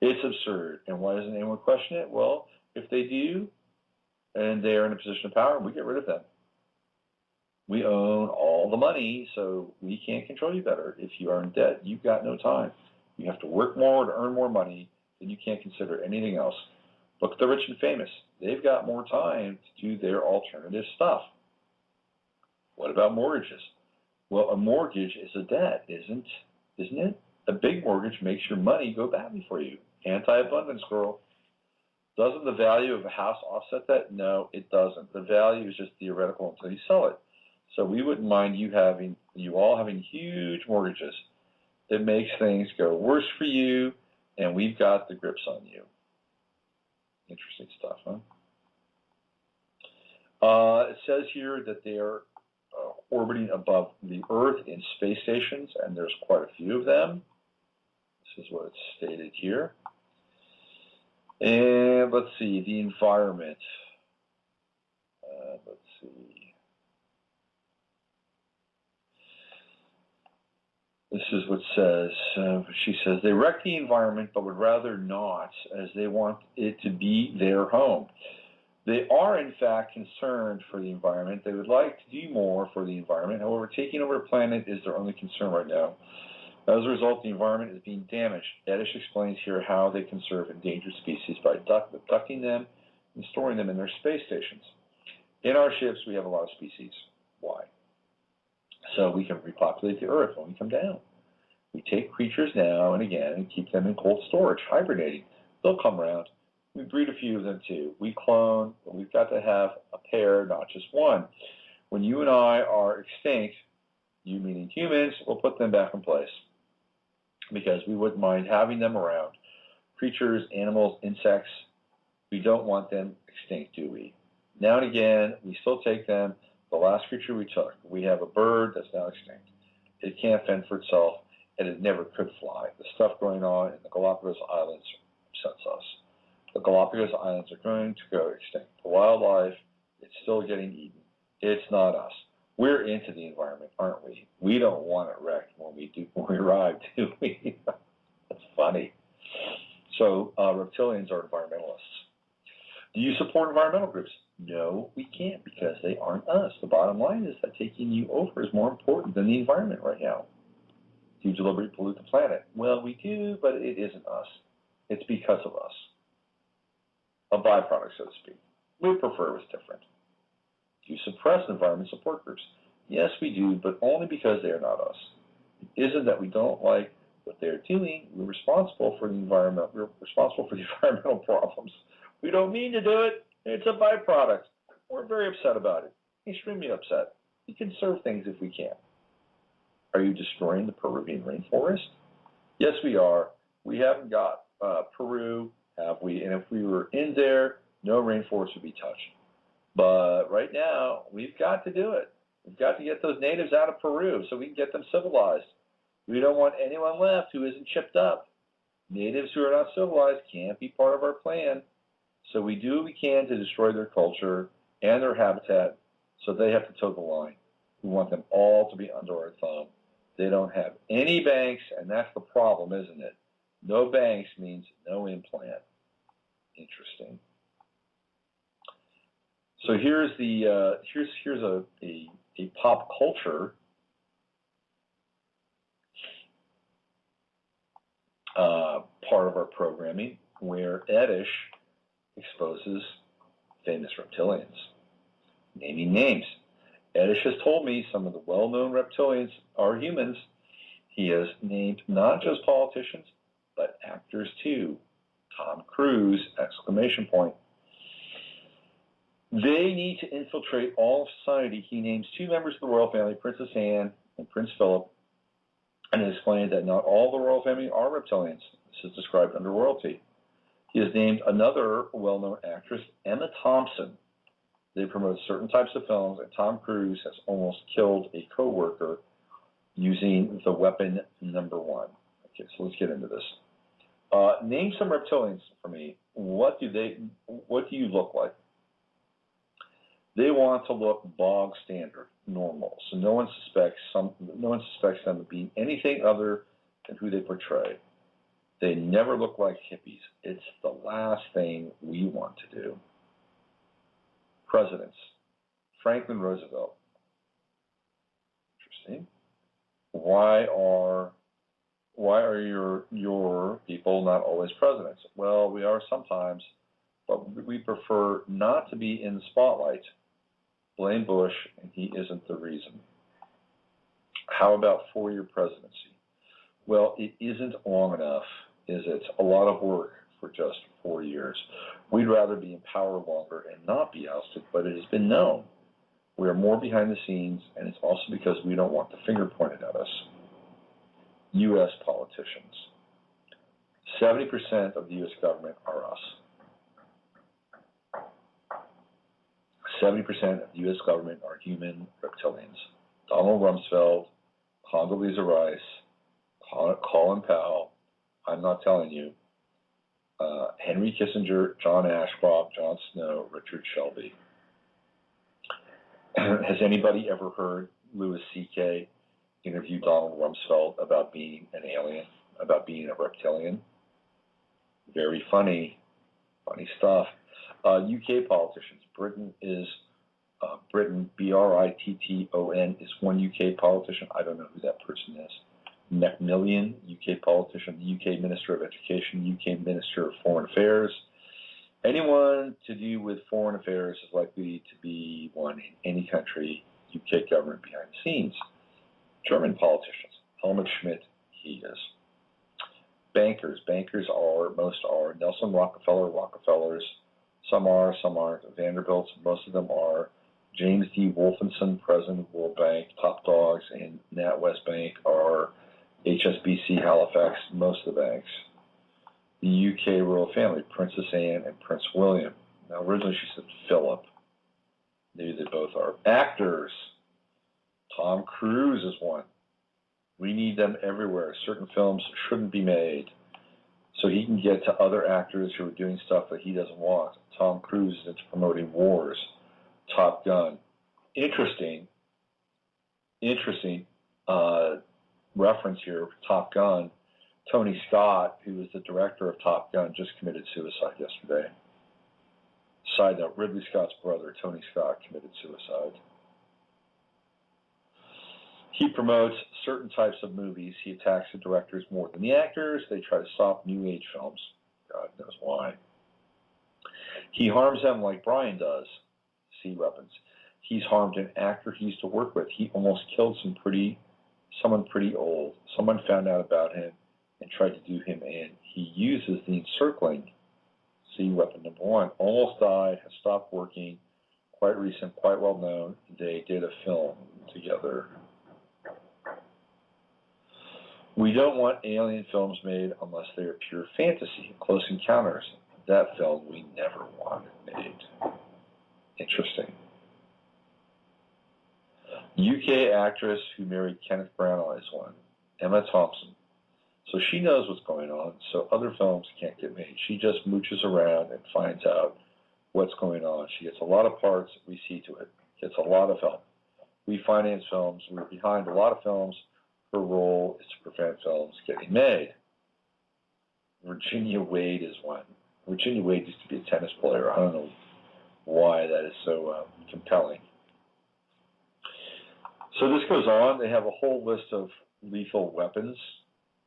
It's absurd. And why doesn't anyone question it? Well, if they do, and they are in a position of power, we get rid of them. We own all the money, so we can't control you better. If you are in debt, you've got no time. You have to work more to earn more money, then you can't consider anything else. Look at the rich and famous. They've got more time to do their alternative stuff. What about mortgages? Well, a mortgage is a debt, isn't it? A big mortgage makes your money go badly for you. Anti-abundance, girl. Doesn't the value of a house offset that? No, it doesn't. The value is just theoretical until you sell it. So we wouldn't mind you all having huge mortgages. It makes things go worse for you, and we've got the grips on you. Interesting stuff, huh? It says here that they are orbiting above the Earth in space stations, and there's quite a few of them. This is what it's stated here. And let's see, the environment. Let's see. This is what says, she says, they wreck the environment but would rather not, as they want it to be their home. They are, in fact, concerned for the environment. They would like to do more for the environment. However, taking over the planet is their only concern right now. As a result, the environment is being damaged. Ettish explains here how they conserve endangered species by abducting them and storing them in their space stations. In our ships, we have a lot of species. Why? So we can repopulate the Earth when we come down. We take creatures now and again and keep them in cold storage, hibernating. They'll come around. We breed a few of them too. We clone, but we've got to have a pair, not just one. When you and I are extinct, you meaning humans, we'll put them back in place because we wouldn't mind having them around. Creatures, animals, insects, we don't want them extinct, do we? Now and again, we still take them. The last creature we took, we have a bird that's now extinct. It can't fend for itself, and it never could fly. The stuff going on in the Galapagos Islands upsets us. The Galapagos Islands are going to go extinct. The wildlife, it's still getting eaten. It's not us. We're into the environment, aren't we? We don't want it wrecked when we arrive, do we? That's funny. So reptilians are environmentalists. Do you support environmental groups? No, we can't because they aren't us. The bottom line is that taking you over is more important than the environment right now. Do you deliberately pollute the planet? Well, we do, but it isn't us. It's because of us. A byproduct, so to speak. We prefer it was different. Do you suppress environment support groups? Yes, we do, but only because they are not us. It isn't that we don't like what they're doing. We're responsible for the environment. We're responsible for the environmental problems. We don't mean to do it. It's a byproduct. We're very upset about it. Extremely upset. We conserve things if we can. Are you destroying the Peruvian rainforest? Yes, we are. We haven't got Peru, have we? And if we were in there, no rainforest would be touched. But right now, we've got to do it. We've got to get those natives out of Peru so we can get them civilized. We don't want anyone left who isn't chipped up. Natives who are not civilized can't be part of our plan. So we do what we can to destroy their culture and their habitat, so they have to toe the line. We want them all to be under our thumb. They don't have any banks, and that's the problem, isn't it? No banks means no implant. Interesting. So here's the here's a pop culture part of our programming where Ettish exposes famous reptilians, naming names. Ettish has told me some of the well-known reptilians are humans. He has named not just politicians, but actors too. Tom Cruise, exclamation point. They need to infiltrate all of society. He names two members of the royal family, Princess Anne and Prince Philip, and has explained that not all the royal family are reptilians. This is described under royalty. He has named another well-known actress, Emma Thompson. They promote certain types of films, and Tom Cruise has almost killed a co-worker using the weapon number 1. Okay, so let's get into this. Name some reptilians for me. What do you look like? They want to look bog standard, normal, so no one suspects them of being anything other than who they portray. They never look like hippies. It's the last thing we want to do. Presidents. Franklin Roosevelt. Interesting. Why are your people not always presidents? Well, we are sometimes, but we prefer not to be in the spotlight. Blame Bush, and he isn't the reason. How about 4-year presidency? Well, it isn't long enough, is it? A lot of work for just 4 years. We'd rather be in power longer and not be ousted, but it has been known. We are more behind the scenes, and it's also because we don't want the finger pointed at us. U.S. politicians. 70% of the U.S. government are us. 70% of the U.S. government are human reptilians. Donald Rumsfeld, Condoleezza Rice, Colin Powell, I'm not telling you, Henry Kissinger, John Ashcroft, Jon Snow, Richard Shelby. Has anybody ever heard Louis C.K. interview Donald Rumsfeld about being an alien, about being a reptilian? Very funny stuff. UK politicians. Britain, Britton, is one UK politician. I don't know who that person is. Macmillan, UK politician, the UK Minister of Education, UK Minister of Foreign Affairs. Anyone to do with foreign affairs is likely to be one in any country, UK government behind the scenes. German politicians. Helmut Schmidt, he is. Bankers. Most are. Nelson Rockefeller, Rockefellers. Some are, some aren't. Vanderbilts, most of them are. James D. Wolfenson, President of World Bank. Top dogs in NatWest Bank are HSBC, Halifax, most of the banks. The UK royal family, Princess Anne and Prince William. Now, originally she said Philip. Maybe they both are. Actors. Tom Cruise is one. We need them everywhere. Certain films shouldn't be made so he can get to other actors who are doing stuff that he doesn't want. Tom Cruise is into promoting wars. Top Gun. Interesting reference here, Top Gun. Tony Scott, who was the director of Top Gun, just committed suicide yesterday. Side note, Ridley Scott's brother, Tony Scott, committed suicide. He promotes certain types of movies. He attacks the directors more than the actors. They try to stop New Age films. God knows why. He harms them like Brian does. See weapons. He's harmed an actor he used to work with. He almost killed someone pretty old. Someone found out about him and tried to do him in. He uses the encircling. See weapon number 1. Almost died, has stopped working. Quite recent, quite well known. They did a film together. We don't want alien films made unless they are pure fantasy. Close Encounters. That film we never wanted made. Interesting. UK actress who married Kenneth Branagh is one. Emma Thompson. So she knows what's going on, so other films can't get made. She just mooches around and finds out what's going on. She gets a lot of parts. We see to it. Gets a lot of help. We finance films. We're behind a lot of films. Her role is to prevent films getting made. Virginia Wade is one. Virginia Wade used to be a tennis player. I don't know why that is so compelling. So this goes on. They have a whole list of lethal weapons.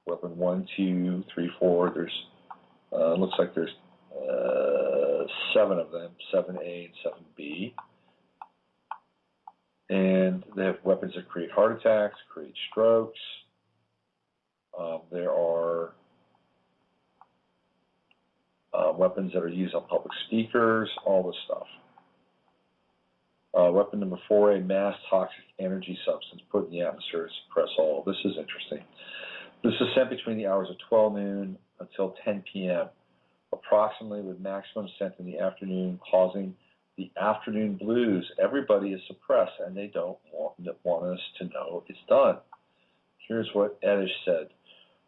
Weapon 1, 2, 3, 4. There's looks like there's 7 of them, 7A and 7B. And they have weapons that create heart attacks, create strokes. There are weapons that are used on public speakers, all this stuff. Weapon number 4, a mass toxic energy substance put in the atmosphere to suppress all. This is interesting. This is sent between the hours of 12 noon until 10 p.m., approximately with maximum sent in the afternoon, causing the afternoon blues. Everybody is suppressed, and they don't want us to know it's done. Here's what Ettish said.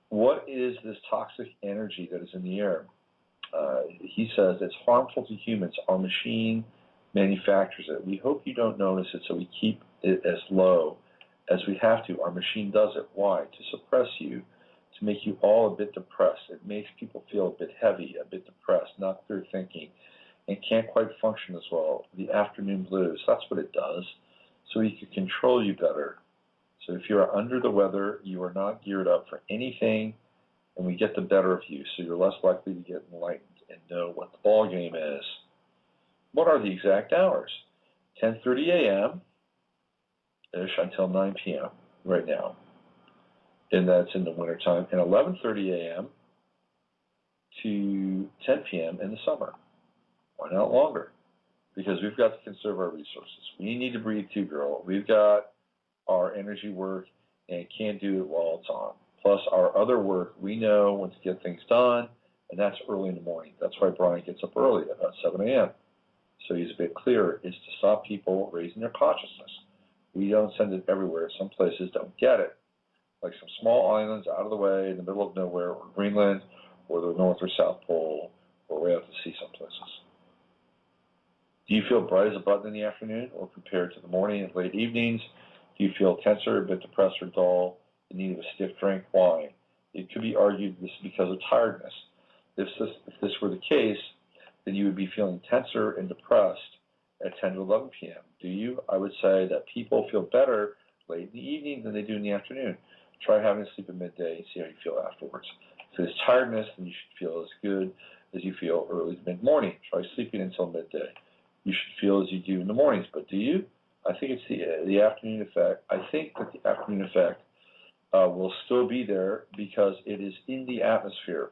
What is this toxic energy that is in the air? He says it's harmful to humans. Our machine manufactures it. We hope you don't notice it, so we keep it as low as we have to. Our machine does it. Why? To suppress you, to make you all a bit depressed. It makes people feel a bit heavy, a bit depressed, not clear thinking, and can't quite function as well. The afternoon blues, that's what it does, so we can control you better. So if you are under the weather, you are not geared up for anything, and we get the better of you, so you're less likely to get enlightened and know what the ball game is. What are the exact hours? 10:30 a.m.-ish until 9 p.m. right now, and that's in the wintertime, and 11:30 a.m. to 10 p.m. in the summer. Why not longer? Because we've got to conserve our resources. We need to breathe too, girl. We've got our energy work and can't do it while it's on. Plus our other work, we know when to get things done, and that's early in the morning. That's why Brian gets up early, about 7 a.m. So he's a bit clearer. It's to stop people raising their consciousness. We don't send it everywhere. Some places don't get it. Like some small islands out of the way in the middle of nowhere, or Greenland, or the North or South Pole, or way out to sea some places. Do you feel bright as a button in the afternoon, or compared to the morning and late evenings? Do you feel tenser, a bit depressed or dull, in need of a stiff drink? Why? It could be argued this is because of tiredness. If this were the case, then you would be feeling tenser and depressed at 10 to 11 p.m. Do you? I would say that people feel better late in the evening than they do in the afternoon. Try having a sleep at midday and see how you feel afterwards. If it's tiredness, then you should feel as good as you feel early to mid-morning. Try sleeping until midday. You should feel as you do in the mornings, but do you? I think it's the afternoon effect. I think that the afternoon effect will still be there because it is in the atmosphere.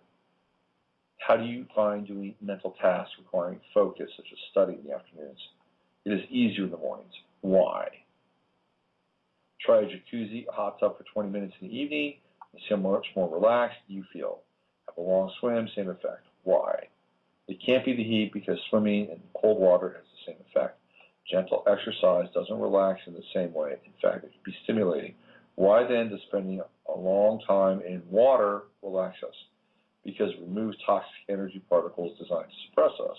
How do you find doing mental tasks requiring focus, such as studying in the afternoons? It is easier in the mornings. Why? Try a jacuzzi, a hot tub for 20 minutes in the evening, and see how much more relaxed you feel. Have a long swim, same effect. Why? It can't be the heat because swimming in cold water has the same effect. Gentle exercise doesn't relax in the same way. In fact, it can be stimulating. Why then does spending a long time in water relax us? Because it removes toxic energy particles designed to suppress us.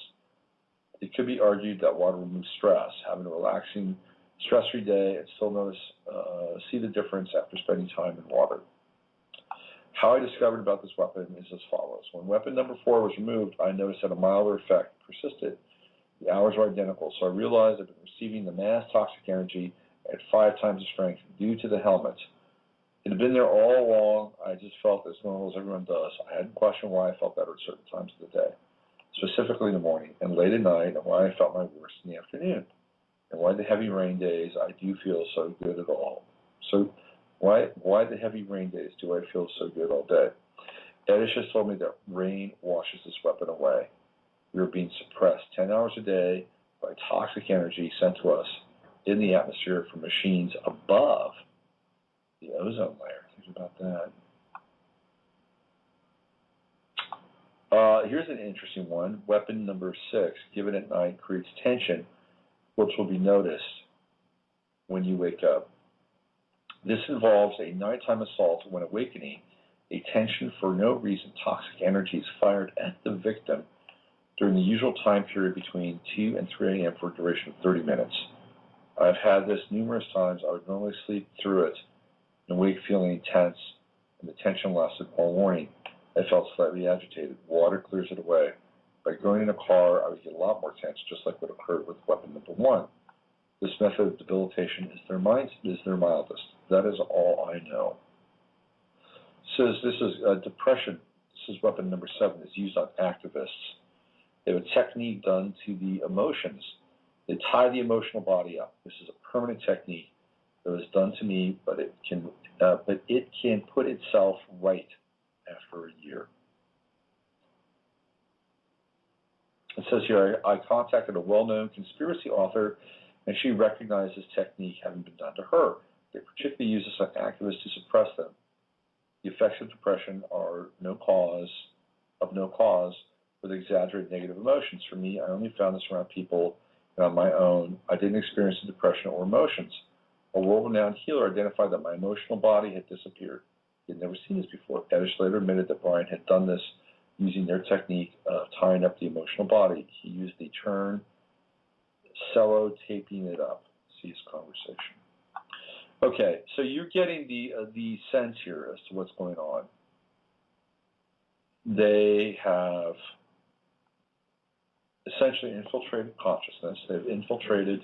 It could be argued that water removes stress. Having a relaxing, stress-free day and still see the difference after spending time in water. How I discovered about this weapon is as follows. When weapon number 4 was removed, I noticed that a milder effect persisted. The hours were identical, so I realized I'd been receiving the mass toxic energy at 5 times the strength due to the helmet. It had been there all along. I just felt as normal as everyone does. I hadn't questioned why I felt better at certain times of the day, specifically in the morning and late at night, and why I felt my worst in the afternoon, and why the heavy rain days I do feel so good at all. So why the heavy rain days do I feel so good all day? Ettish has told me that rain washes this weapon away. We are being suppressed 10 hours a day by toxic energy sent to us in the atmosphere from machines above the ozone layer. Think about that. Here's an interesting one. Weapon number 6, given at night, creates tension, which will be noticed when you wake up. This involves a nighttime assault when awakening. A tension for no reason, toxic energy is fired at the victim during the usual time period between 2 and 3 a.m. for a duration of 30 minutes. I've had this numerous times. I would normally sleep through it and wake feeling tense, and the tension lasted all morning. I felt slightly agitated. Water clears it away. By going in a car, I would get a lot more tense, just like what occurred with weapon number 1. This method of debilitation is their mildest. That is all I know. Says this is depression. This is weapon number 7. It's used on activists. They have a technique done to the emotions. They tie the emotional body up. This is a permanent technique that was done to me, but it can put itself right after a year. It says here, I contacted a well-known conspiracy author, and she recognized this technique having been done to her. They particularly use this on activists to suppress them. The effects of depression are no cause with exaggerated negative emotions. For me, I only found this around people and on my own. I didn't experience the depression or emotions. A world-renowned healer identified that my emotional body had disappeared. He had never seen this before. Ettish later admitted that Brian had done this using their technique of tying up the emotional body. He used the turn Cellotaping it up. Cease conversation. Okay, so you're getting the sense here as to what's going on. They have essentially infiltrated consciousness. They've infiltrated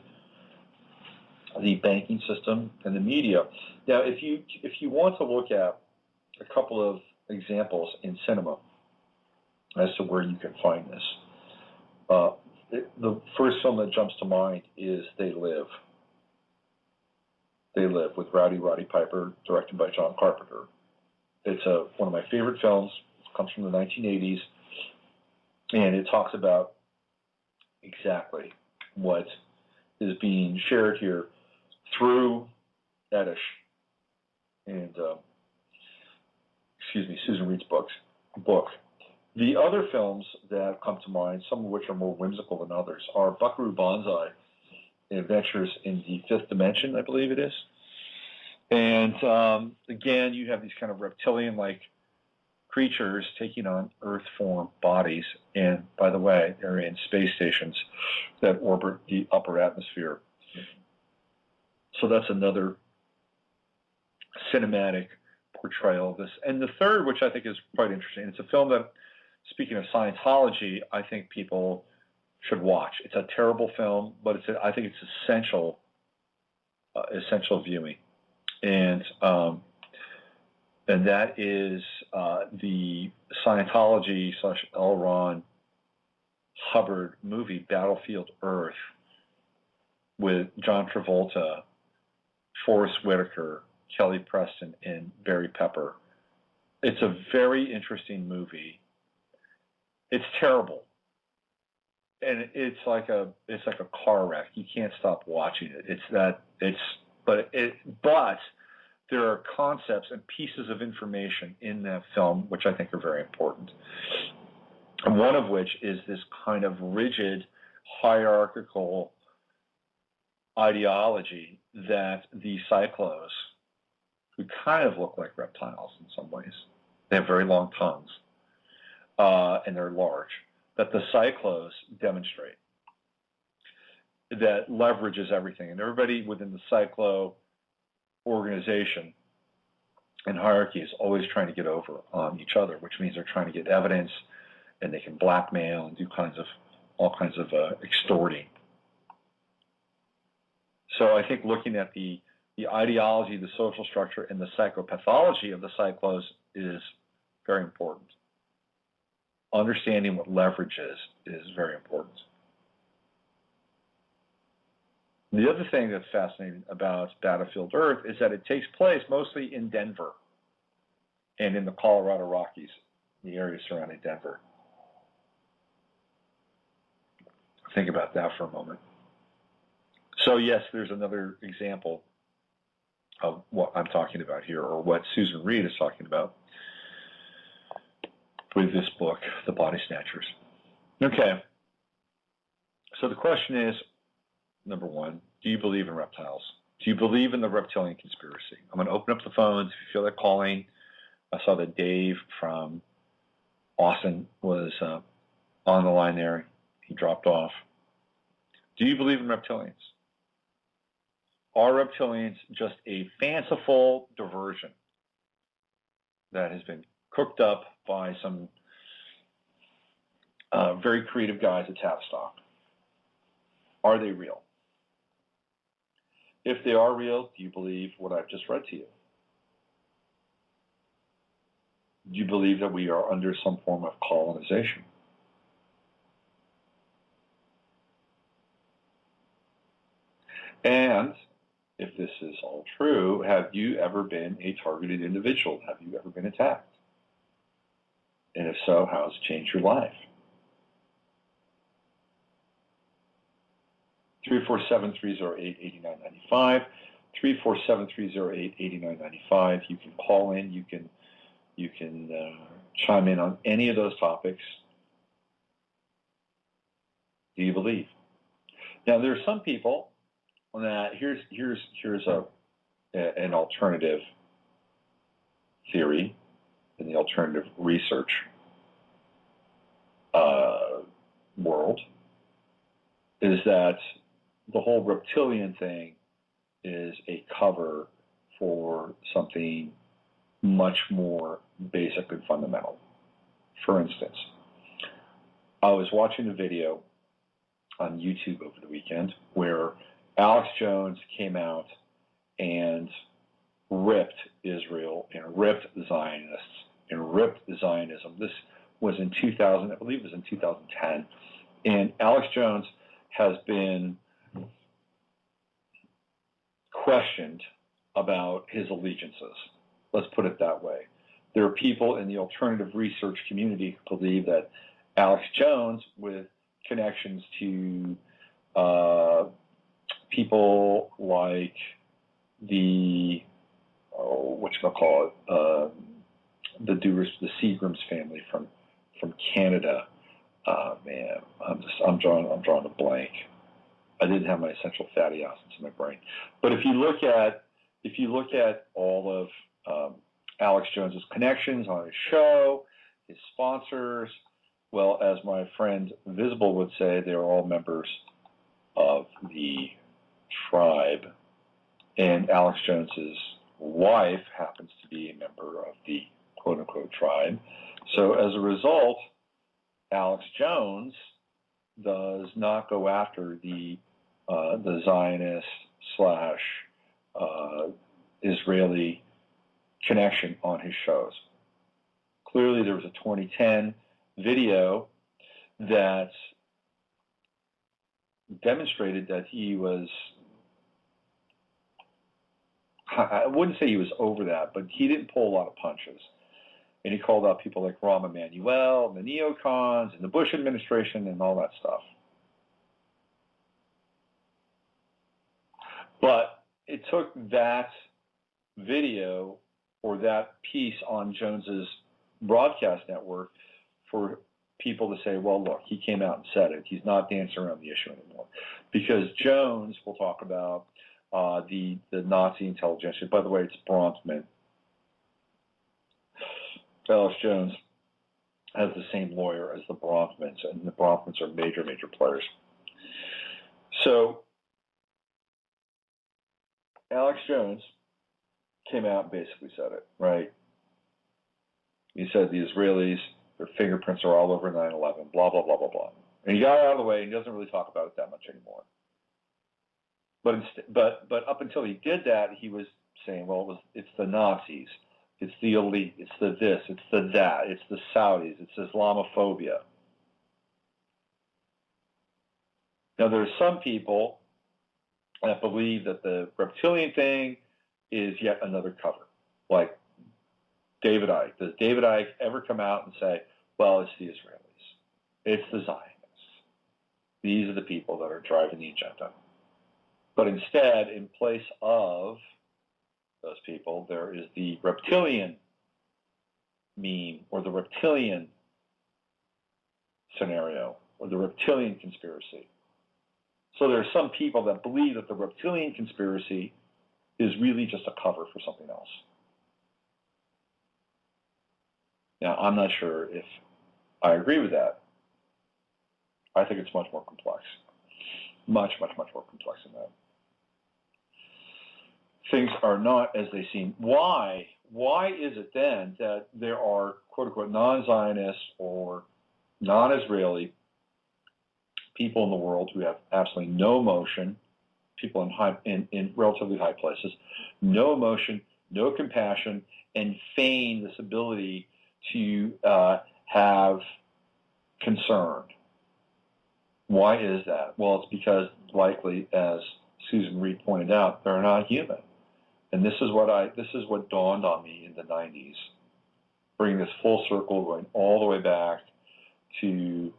the banking system and the media. Now, if you want to look at a couple of examples in cinema as to where you can find this, the first film that jumps to mind is They Live. They Live with Roddy Piper, directed by John Carpenter. It's one of my favorite films. It comes from the 1980s, and it talks about exactly what is being shared here through Ettish and Susan Reed's book. The other films that come to mind, some of which are more whimsical than others, are Buckaroo Banzai, Adventures in the Fifth Dimension, I believe it is. And again, you have these kind of reptilian-like creatures taking on Earth-form bodies. And by the way, they're in space stations that orbit the upper atmosphere. So that's another cinematic portrayal of this. And the third, which I think is quite interesting, it's a film that, speaking of Scientology, I think people should watch. It's a terrible film, but I think it's essential viewing. And that is the Scientology / L. Ron Hubbard movie, Battlefield Earth, with John Travolta, Forrest Whitaker, Kelly Preston, and Barry Pepper. It's a very interesting movie. It's terrible. And it's like a car wreck. You can't stop watching it. But there are concepts and pieces of information in that film which I think are very important. And one of which is this kind of rigid, hierarchical ideology that the cyclos, who kind of look like reptiles in some ways, they have very long tongues, and they're large, that the cyclos demonstrate, that leverages everything. And everybody within the cyclo organization and hierarchy is always trying to get over on each other, which means they're trying to get evidence, and they can blackmail and do all kinds of extorting. So I think looking at the ideology, the social structure, and the psychopathology of the cyclos is very important. Understanding what leverage is very important. The other thing that's fascinating about Battlefield Earth is that it takes place mostly in Denver and in the Colorado Rockies, the area surrounding Denver. Think about that for a moment. So yes, there's another example of what I'm talking about here, or what Susan Reed is talking about with this book, The Body Snatchers. Okay, so the question is, number one, do you believe in reptiles? Do you believe in the reptilian conspiracy? I'm going to open up the phones if you feel like calling. I saw that Dave from Austin was on the line there. He dropped off. Do you believe in reptilians? Are reptilians just a fanciful diversion that has been cooked up by some very creative guys at Tavistock? Are they real? If they are real, do you believe what I've just read to you? Do you believe that we are under some form of colonization? And if this is all true, have you ever been a targeted individual? Have you ever been attacked? And if so, how has it changed your life? 347-308-8995, 347-308-8995. You can call in. You can chime in on any of those topics. Do you believe? Now, there are some people that here's an alternative theory in the alternative research world, is that the whole reptilian thing is a cover for something much more basic and fundamental. For instance, I was watching a video on YouTube over the weekend where Alex Jones came out and ripped Israel and ripped Zionists and ripped Zionism. This was in 2000, I believe it was in 2010. And Alex Jones has been questioned about his allegiances. Let's put it that way. There are people in the alternative research community who believe that Alex Jones, with connections to people like the the Seagrams family from Canada. Man, I'm drawing a blank. I didn't have my essential fatty acids in my brain. But if you look at all of Alex Jones's connections on his show, his sponsors, well, as my friend Visible would say, they're all members of the tribe. And Alex Jones's wife happens to be a member of the quote-unquote tribe. So as a result, Alex Jones does not go after the Zionist / Israeli connection on his shows. Clearly, there was a 2010 video that demonstrated that he was, I wouldn't say he was over that, but he didn't pull a lot of punches. And he called out people like Rahm Emanuel, and the neocons, and the Bush administration, and all that stuff. But it took that video or that piece on Jones's broadcast network for people to say, well, look, he came out and said it. He's not dancing around the issue anymore. Because Jones, we'll talk about the Nazi intelligentsia. By the way, it's Bronfman. Alex Jones has the same lawyer as the Bronfmans, and the Bronfmans are major, major players. So Alex Jones came out and basically said it, right? He said the Israelis, their fingerprints are all over 9/11, blah, blah, blah, blah, blah. And he got out of the way, and he doesn't really talk about it that much anymore. But up until he did that, he was saying, well, it's the Nazis, it's the elite, it's the this, it's the that, it's the Saudis, it's Islamophobia. Now, there's some people that believe that the reptilian thing is yet another cover, like David Icke. Does David Icke ever come out and say, well, it's the Israelis, it's the Zionists, these are the people that are driving the agenda? But instead, in place of those people, there is the reptilian meme or the reptilian scenario or the reptilian conspiracy. So there are some people that believe that the reptilian conspiracy is really just a cover for something else. Now, I'm not sure if I agree with that. I think it's much more complex. Much, much, much more complex than that. Things are not as they seem. Why? Why is it then that there are, quote-unquote, non-Zionist or non-Israeli people in the world who have absolutely no emotion, people in relatively high places, no emotion, no compassion, and feign this ability to have concern? Why is that? Well, it's because, likely, as Susan Reed pointed out, they're not human. And this is what dawned on me in the 90s, bringing this full circle, going all the way back to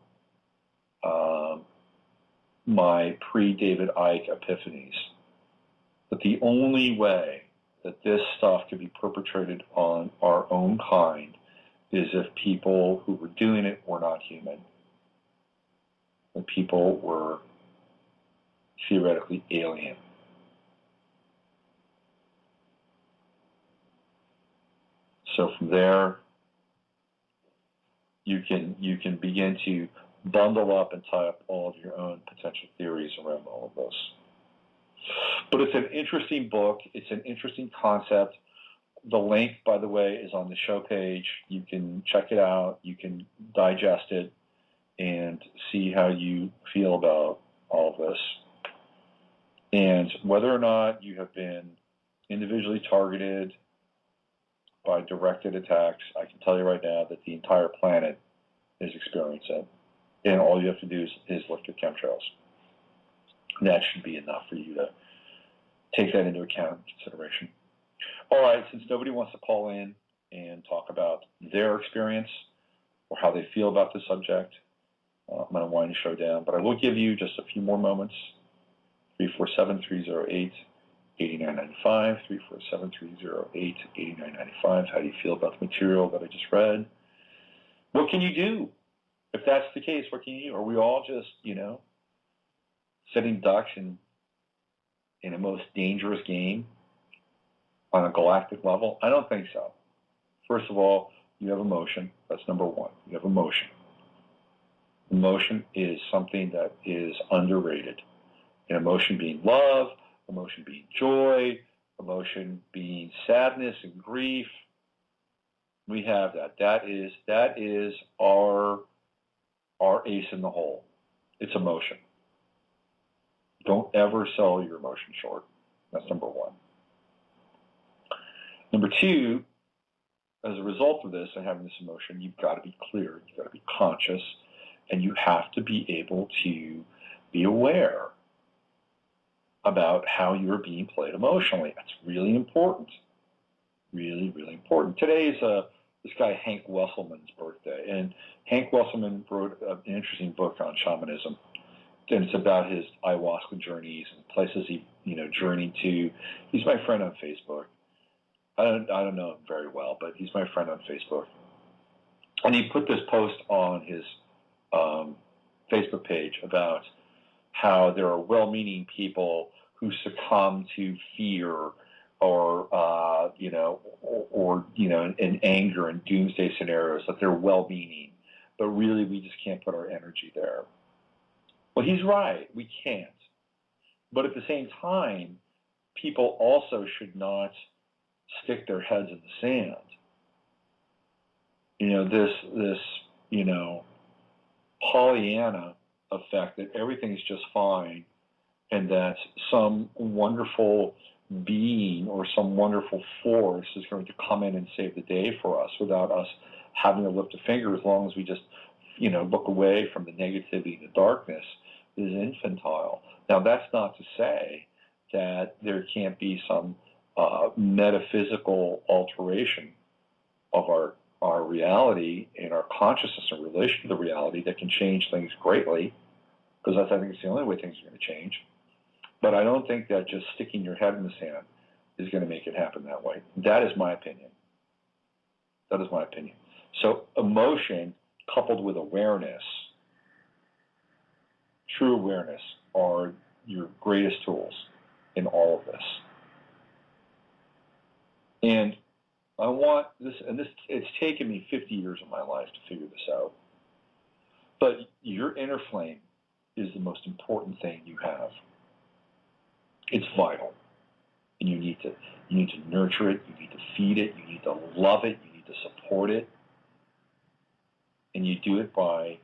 my pre-David Icke epiphanies, that the only way that this stuff could be perpetrated on our own kind is if people who were doing it were not human. When people were theoretically alien. So from there, you can begin to bundle up and tie up all of your own potential theories around all of those. But it's an interesting book. It's an interesting concept. The link, by the way, is on the show page. You can check it out. You can digest it and see how you feel about all of this. And whether or not you have been individually targeted by directed attacks, I can tell you right now that the entire planet is experiencing it. And all you have to do is look at chemtrails. And that should be enough for you to take that into account and consideration. All right, since nobody wants to call in and talk about their experience or how they feel about the subject, I'm going to wind the show down. But I will give you just a few more moments. 347-308-8995, 347-308-8995. How do you feel about the material that I just read? What can you do? If that's the case, what can you do? Are we all just, sitting ducks in a most dangerous game on a galactic level? I don't think so. First of all, you have emotion. That's number one. You have emotion. Emotion is something that is underrated. And emotion being love, emotion being joy, emotion being sadness and grief. We have that. That is our ace in the hole. It's emotion. Don't ever sell your emotion short. That's number one. Number two, as a result of this and having this emotion, you've got to be clear, you've got to be conscious, and you have to be able to be aware about how you're being played emotionally. That's really important. Really, really important. Today is this guy Hank Wesselman's birthday, and Hank Wesselman wrote an interesting book on shamanism, and it's about his ayahuasca journeys and places he journeyed to. He's my friend on Facebook. I don't know him very well, but he's my friend on Facebook, and he put this post on his Facebook page about how there are well-meaning people who succumb to fear or in anger and doomsday scenarios, that they're well-meaning, but really we just can't put our energy there. Well, he's right. We can't. But at the same time, people also should not stick their heads in the sand. This Pollyanna effect that everything's just fine and that some wonderful being or some wonderful force is going to come in and save the day for us without us having to lift a finger, as long as we just, look away from the negativity and the darkness, is infantile. Now, that's not to say that there can't be some metaphysical alteration of our reality and our consciousness in relation to the reality that can change things greatly, because I think it's the only way things are going to change. But I don't think that just sticking your head in the sand is going to make it happen that way. That is my opinion. That is my opinion. So emotion coupled with awareness, true awareness, are your greatest tools in all of this. And I want this, and this, it's taken me 50 years of my life to figure this out. But your inner flame is the most important thing you have. It's vital. And you need to nurture it, you need to feed it, you need to love it, you need to support it. And you do it by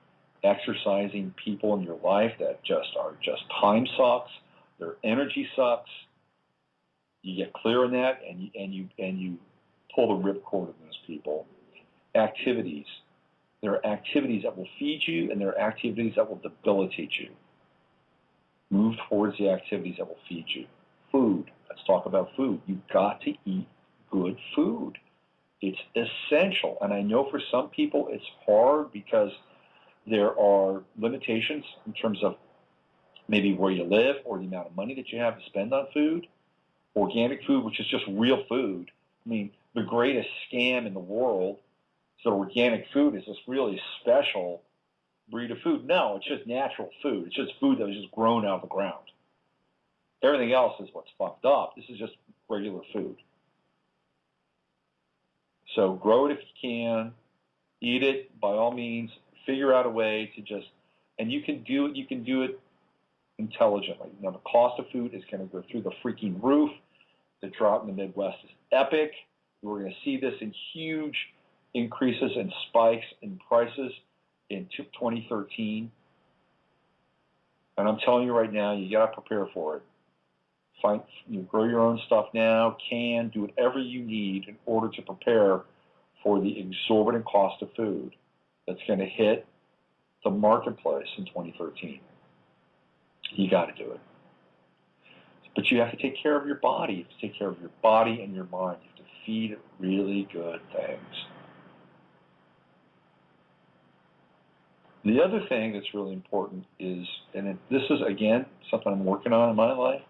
exercising people in your life that are just time sucks, their energy sucks. You get clear on that, and you pull the ripcord of those people. Activities. There are activities that will feed you, and there are activities that will debilitate you. Move towards the activities that will feed you. Food. Let's talk about food. You've got to eat good food. It's essential. And I know for some people it's hard because there are limitations in terms of maybe where you live or the amount of money that you have to spend on food. Organic food, which is just real food. I mean, the greatest scam in the world is that organic food is this really special breed of food. No, it's just natural food. It's just food that was just grown out of the ground. Everything else is what's fucked up. This is just regular food. So grow it if you can. Eat it by all means. Figure out a way to just, and you can do it intelligently. Now, the cost of food is going to go through the freaking roof. The drought in the Midwest is epic. We're going to see this in huge increases and spikes in prices in 2013. And I'm telling you right now, you got to prepare for it. Grow your own stuff now, do whatever you need in order to prepare for the exorbitant cost of food that's going to hit the marketplace in 2013. You got to do it. But you have to take care of your body. You have to take care of your body and your mind. You have to feed it really good things. The other thing that's really important is, and this is, again, something I'm working on in my life,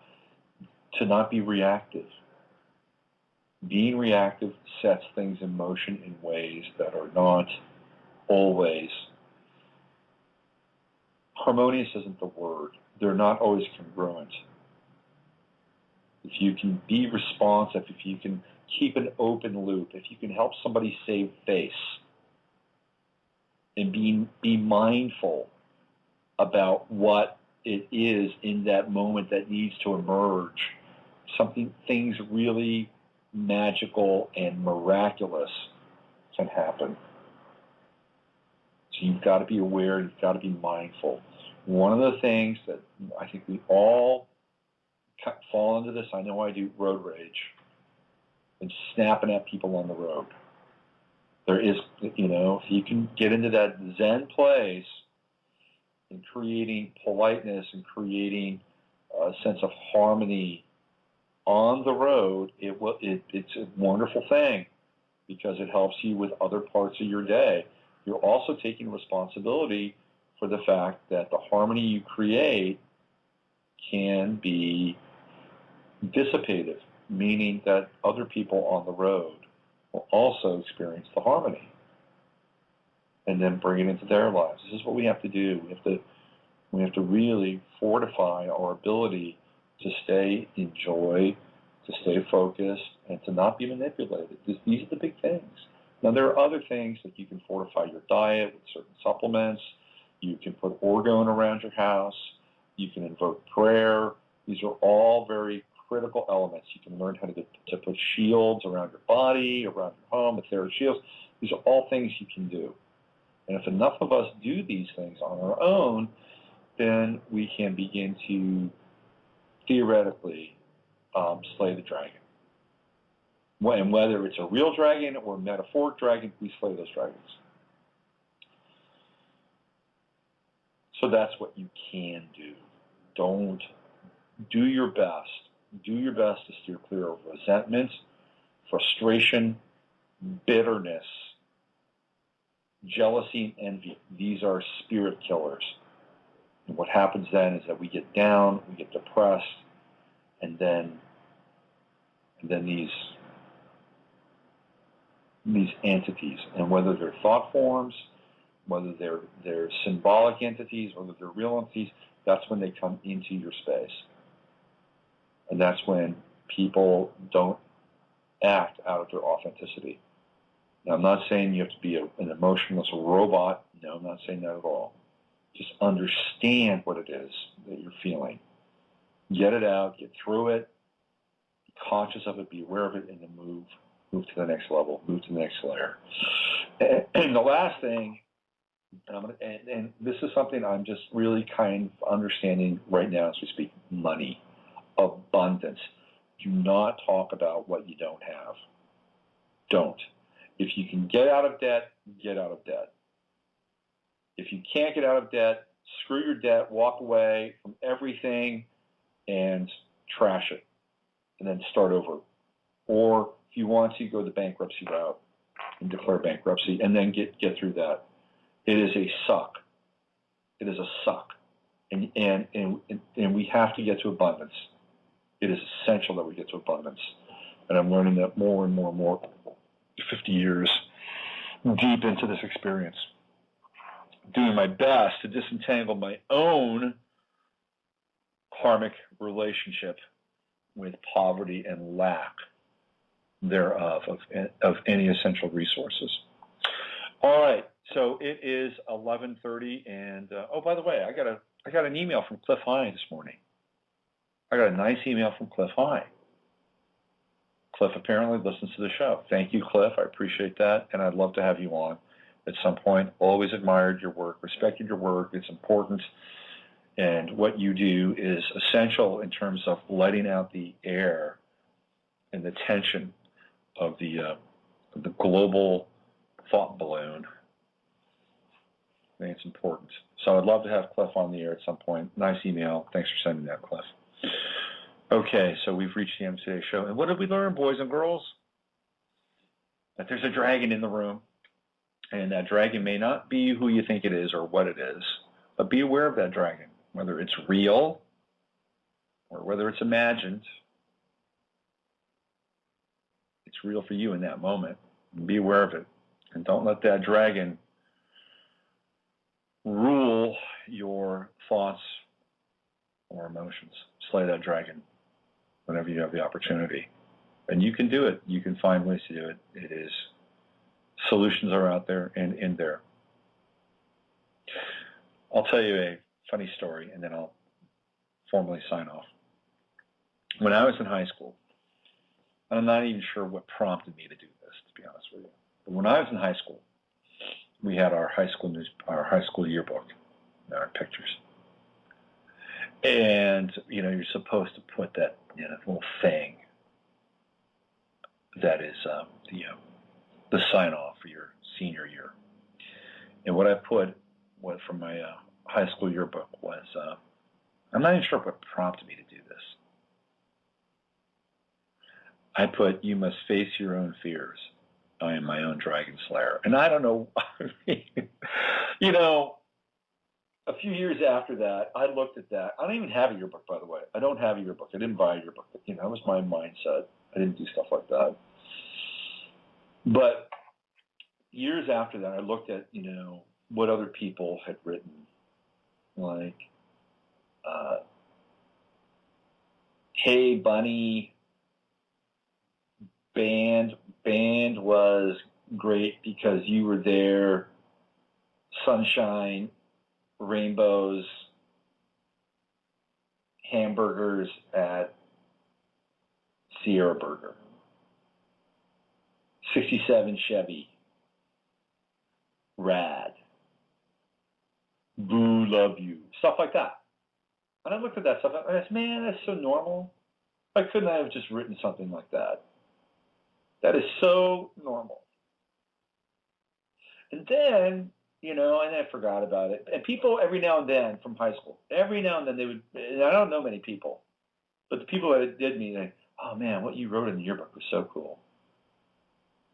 to not be reactive. Being reactive sets things in motion in ways that are not always harmonious. Isn't the word. They're not always congruent. If you can be responsive, if you can keep an open loop, if you can help somebody save face, and be mindful about what it is in that moment that needs to emerge, things really magical and miraculous can happen. So you've got to be aware, you've got to be mindful. One of the things that I think we all fall into this, I know I do, road rage, and snapping at people on the road. There is, if you can get into that Zen place and creating politeness and creating a sense of harmony on the road, it's a wonderful thing because it helps you with other parts of your day. You're also taking responsibility for the fact that the harmony you create can be dissipative, meaning that other people on the road will also experience the harmony and then bring it into their lives. This is what we have to do. We have to really fortify our ability to stay in joy, to stay focused, and to not be manipulated. These are the big things. Now, there are other things that you can fortify your diet with certain supplements. You can put orgone around your house. You can invoke prayer. These are all very critical elements. You can learn how to put shields around your body, around your home, etheric shields. These are all things you can do. And if enough of us do these things on our own, then we can begin to theoretically slay the dragon. And whether it's a real dragon or a metaphoric dragon, we slay those dragons. So that's what you can do. Do your best. Do your best to steer clear of resentment, frustration, bitterness, jealousy, and envy. These are spirit killers. And what happens then is that we get down, we get depressed, and then these entities, and whether they're thought forms, whether they're symbolic entities, whether they're real entities, that's when they come into your space. And that's when people don't act out of their authenticity. Now, I'm not saying you have to be an emotionless robot. No, I'm not saying that at all. Just understand what it is that you're feeling. Get it out, get through it, be conscious of it, be aware of it, and then move to the next level, move to the next layer. And the last thing, and this is something I'm just really kind of understanding right now as we speak, money. Abundance. Do not talk about what you don't have. Don't. If you can get out of debt, get out of debt. If you can't get out of debt, screw your debt, walk away from everything and trash it and then start over. Or if you want to, go the bankruptcy route and declare bankruptcy and then get through that. It is a suck. It is a suck. And we have to get to abundance. It is essential that we get to abundance. And I'm learning that more and more and more 50 years deep into this experience. Doing my best to disentangle my own karmic relationship with poverty and lack thereof of any essential resources. All right, so it is 11:30, and oh, by the way, I got to I got an email from Cliff High this morning. I got a nice email from Cliff High. Cliff apparently listens to the show. Thank you, Cliff. I appreciate that, and I'd love to have you on at some point. Always admired your work, respected your work. It's important, and what you do is essential in terms of letting out the air and the tension of the global thought balloon. I think it's important. So I'd love to have Cliff on the air at some point. Nice email. Thanks for sending that, Cliff. Okay, so we've reached the end of today's show. And what did we learn, boys and girls? That there's a dragon in the room. And that dragon may not be who you think it is or what it is, but be aware of that dragon, whether it's real or whether it's imagined. It's real for you in that moment. Be aware of it. And don't let that dragon rule your thoughts or emotions. Slay that dragon whenever you have the opportunity. And you can do it. You can find ways to do it. It is. Solutions are out there and in there. I'll tell you a funny story, and then I'll formally sign off. When I was in high school, and I'm not even sure what prompted me to do this, to be honest with you. But when I was in high school, we had our high school yearbook, our pictures. And, you're supposed to put that little thing that is the sign-off for your senior year. And what I put from my high school yearbook was, I'm not even sure what prompted me to do this. I put, "You must face your own fears. I am my own dragon slayer." And I don't know, a few years after that, I looked at that. I don't even have a yearbook, by the way. I don't have a yearbook. I didn't buy a yearbook. That was my mindset. I didn't do stuff like that. But years after that, I looked at, what other people had written. Like, "Hey, Bunny, band was great because you were there. Sunshine, rainbows, hamburgers at Sierra Burger. 67 Chevy. Rad. Boo, love you." Stuff like that. And I looked at that stuff and I said, man, that's so normal. Why couldn't I have just written something like that? That is so normal. And then, and I forgot about it. And people every now and then from high school, every now and then they would, and I don't know many people, but the people that did me, they, "Oh man, what you wrote in the yearbook was so cool."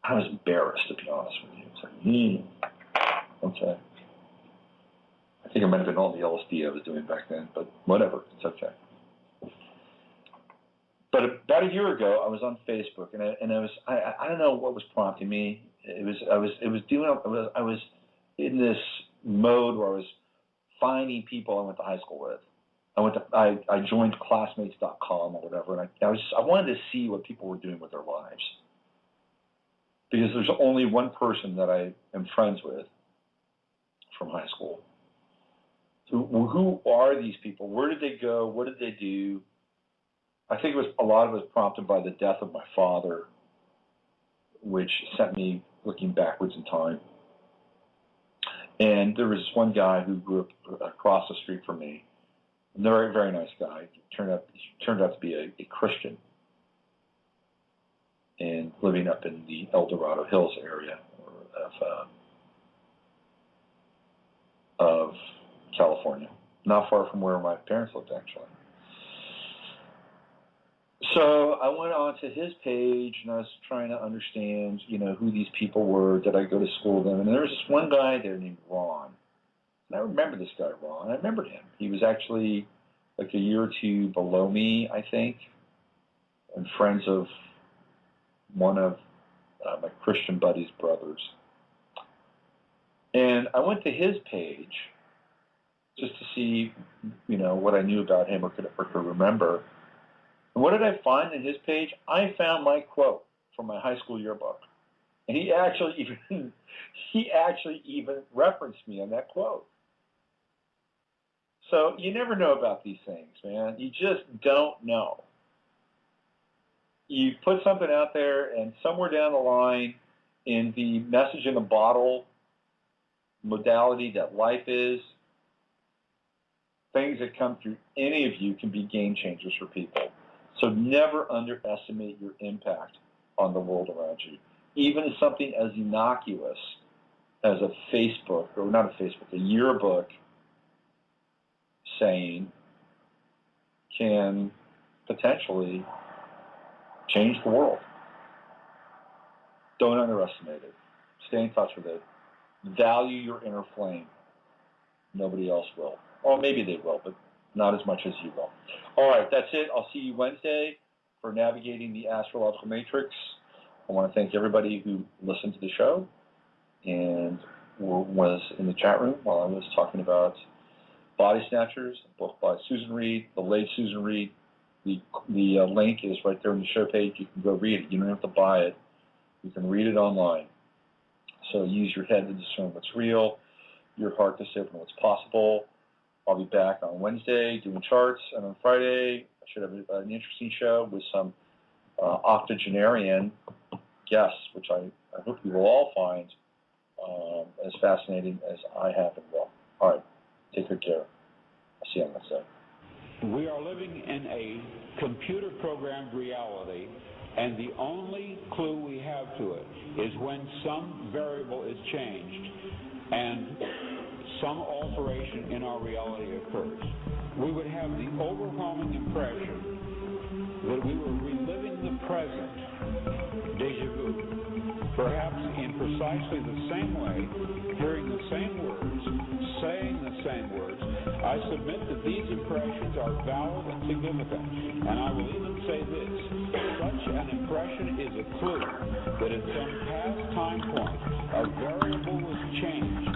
I was embarrassed, to be honest with you. It's like, okay. I think it might have been all the LSD I was doing back then, but whatever, it's okay. But about a year ago, I was on Facebook, and I don't know what was prompting me. I was in this mode where I was finding people I went to high school with. I joined classmates.com or whatever, and I wanted to see what people were doing with their lives. Because there's only one person that I am friends with from high school. So who are these people? Where did they go? What did they do? I think a lot of it was prompted by the death of my father, which sent me looking backwards in time. And there was this one guy who grew up across the street from me. A very, very nice guy. He turned out to be a Christian, and living up in the El Dorado Hills area of California, not far from where my parents lived, actually. So I went onto his page, and I was trying to understand, who these people were. Did I go to school with them? And there was this one guy there named Ron. And I remember this guy, Ron. I remembered him. He was actually like a year or two below me, I think, and friends of one of my Christian buddy's brothers. And I went to his page just to see, what I knew about him or could remember. And what did I find in his page? I found my quote from my high school yearbook. And he actually even referenced me on that quote. So you never know about these things, man. You just don't know. You put something out there, and somewhere down the line in the message in a bottle modality that life is, things that come through any of you can be game changers for people. So never underestimate your impact on the world around you. Even something as innocuous as a Facebook, or not a Facebook, a yearbook saying can potentially change the world. Don't underestimate it. Stay in touch with it. Value your inner flame. Nobody else will. Or maybe they will, but not as much as you will. All right, that's it. I'll see you Wednesday for Navigating the Astrological Matrix. I want to thank everybody who listened to the show and was in the chat room while I was talking about Body Snatchers, a book by Susan Reed, the late Susan Reed. The link is right there on the show page. You can go read it. You don't have to buy it. You can read it online. So use your head to discern what's real, your heart to sift what's possible. I'll be back on Wednesday doing charts, and on Friday I should have an interesting show with some octogenarian guests, which I hope you will all find as fascinating as I have and will. All right, take good care. I'll see you on Wednesday.
We are living in a computer-programmed reality, and the only clue we have to it is when some variable is changed and some alteration in our reality occurs. We would have the overwhelming impression that we were reliving the present, déjà vu, perhaps in precisely the same way, hearing the same words, saying the same words. I submit that these impressions are valid and significant, and I will even say this: such an impression is a clue that at some past time point a variable was changed,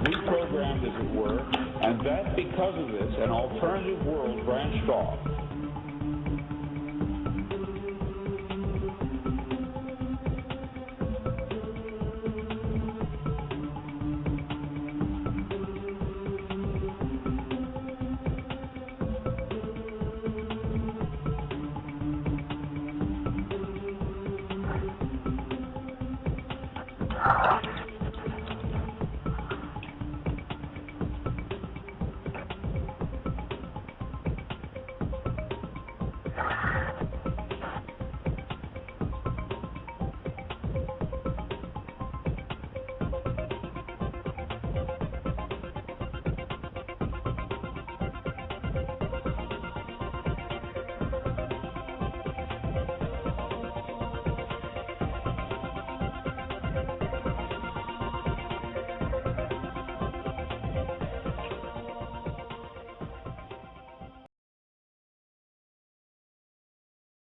reprogrammed as it were, and that because of this an alternative world branched off.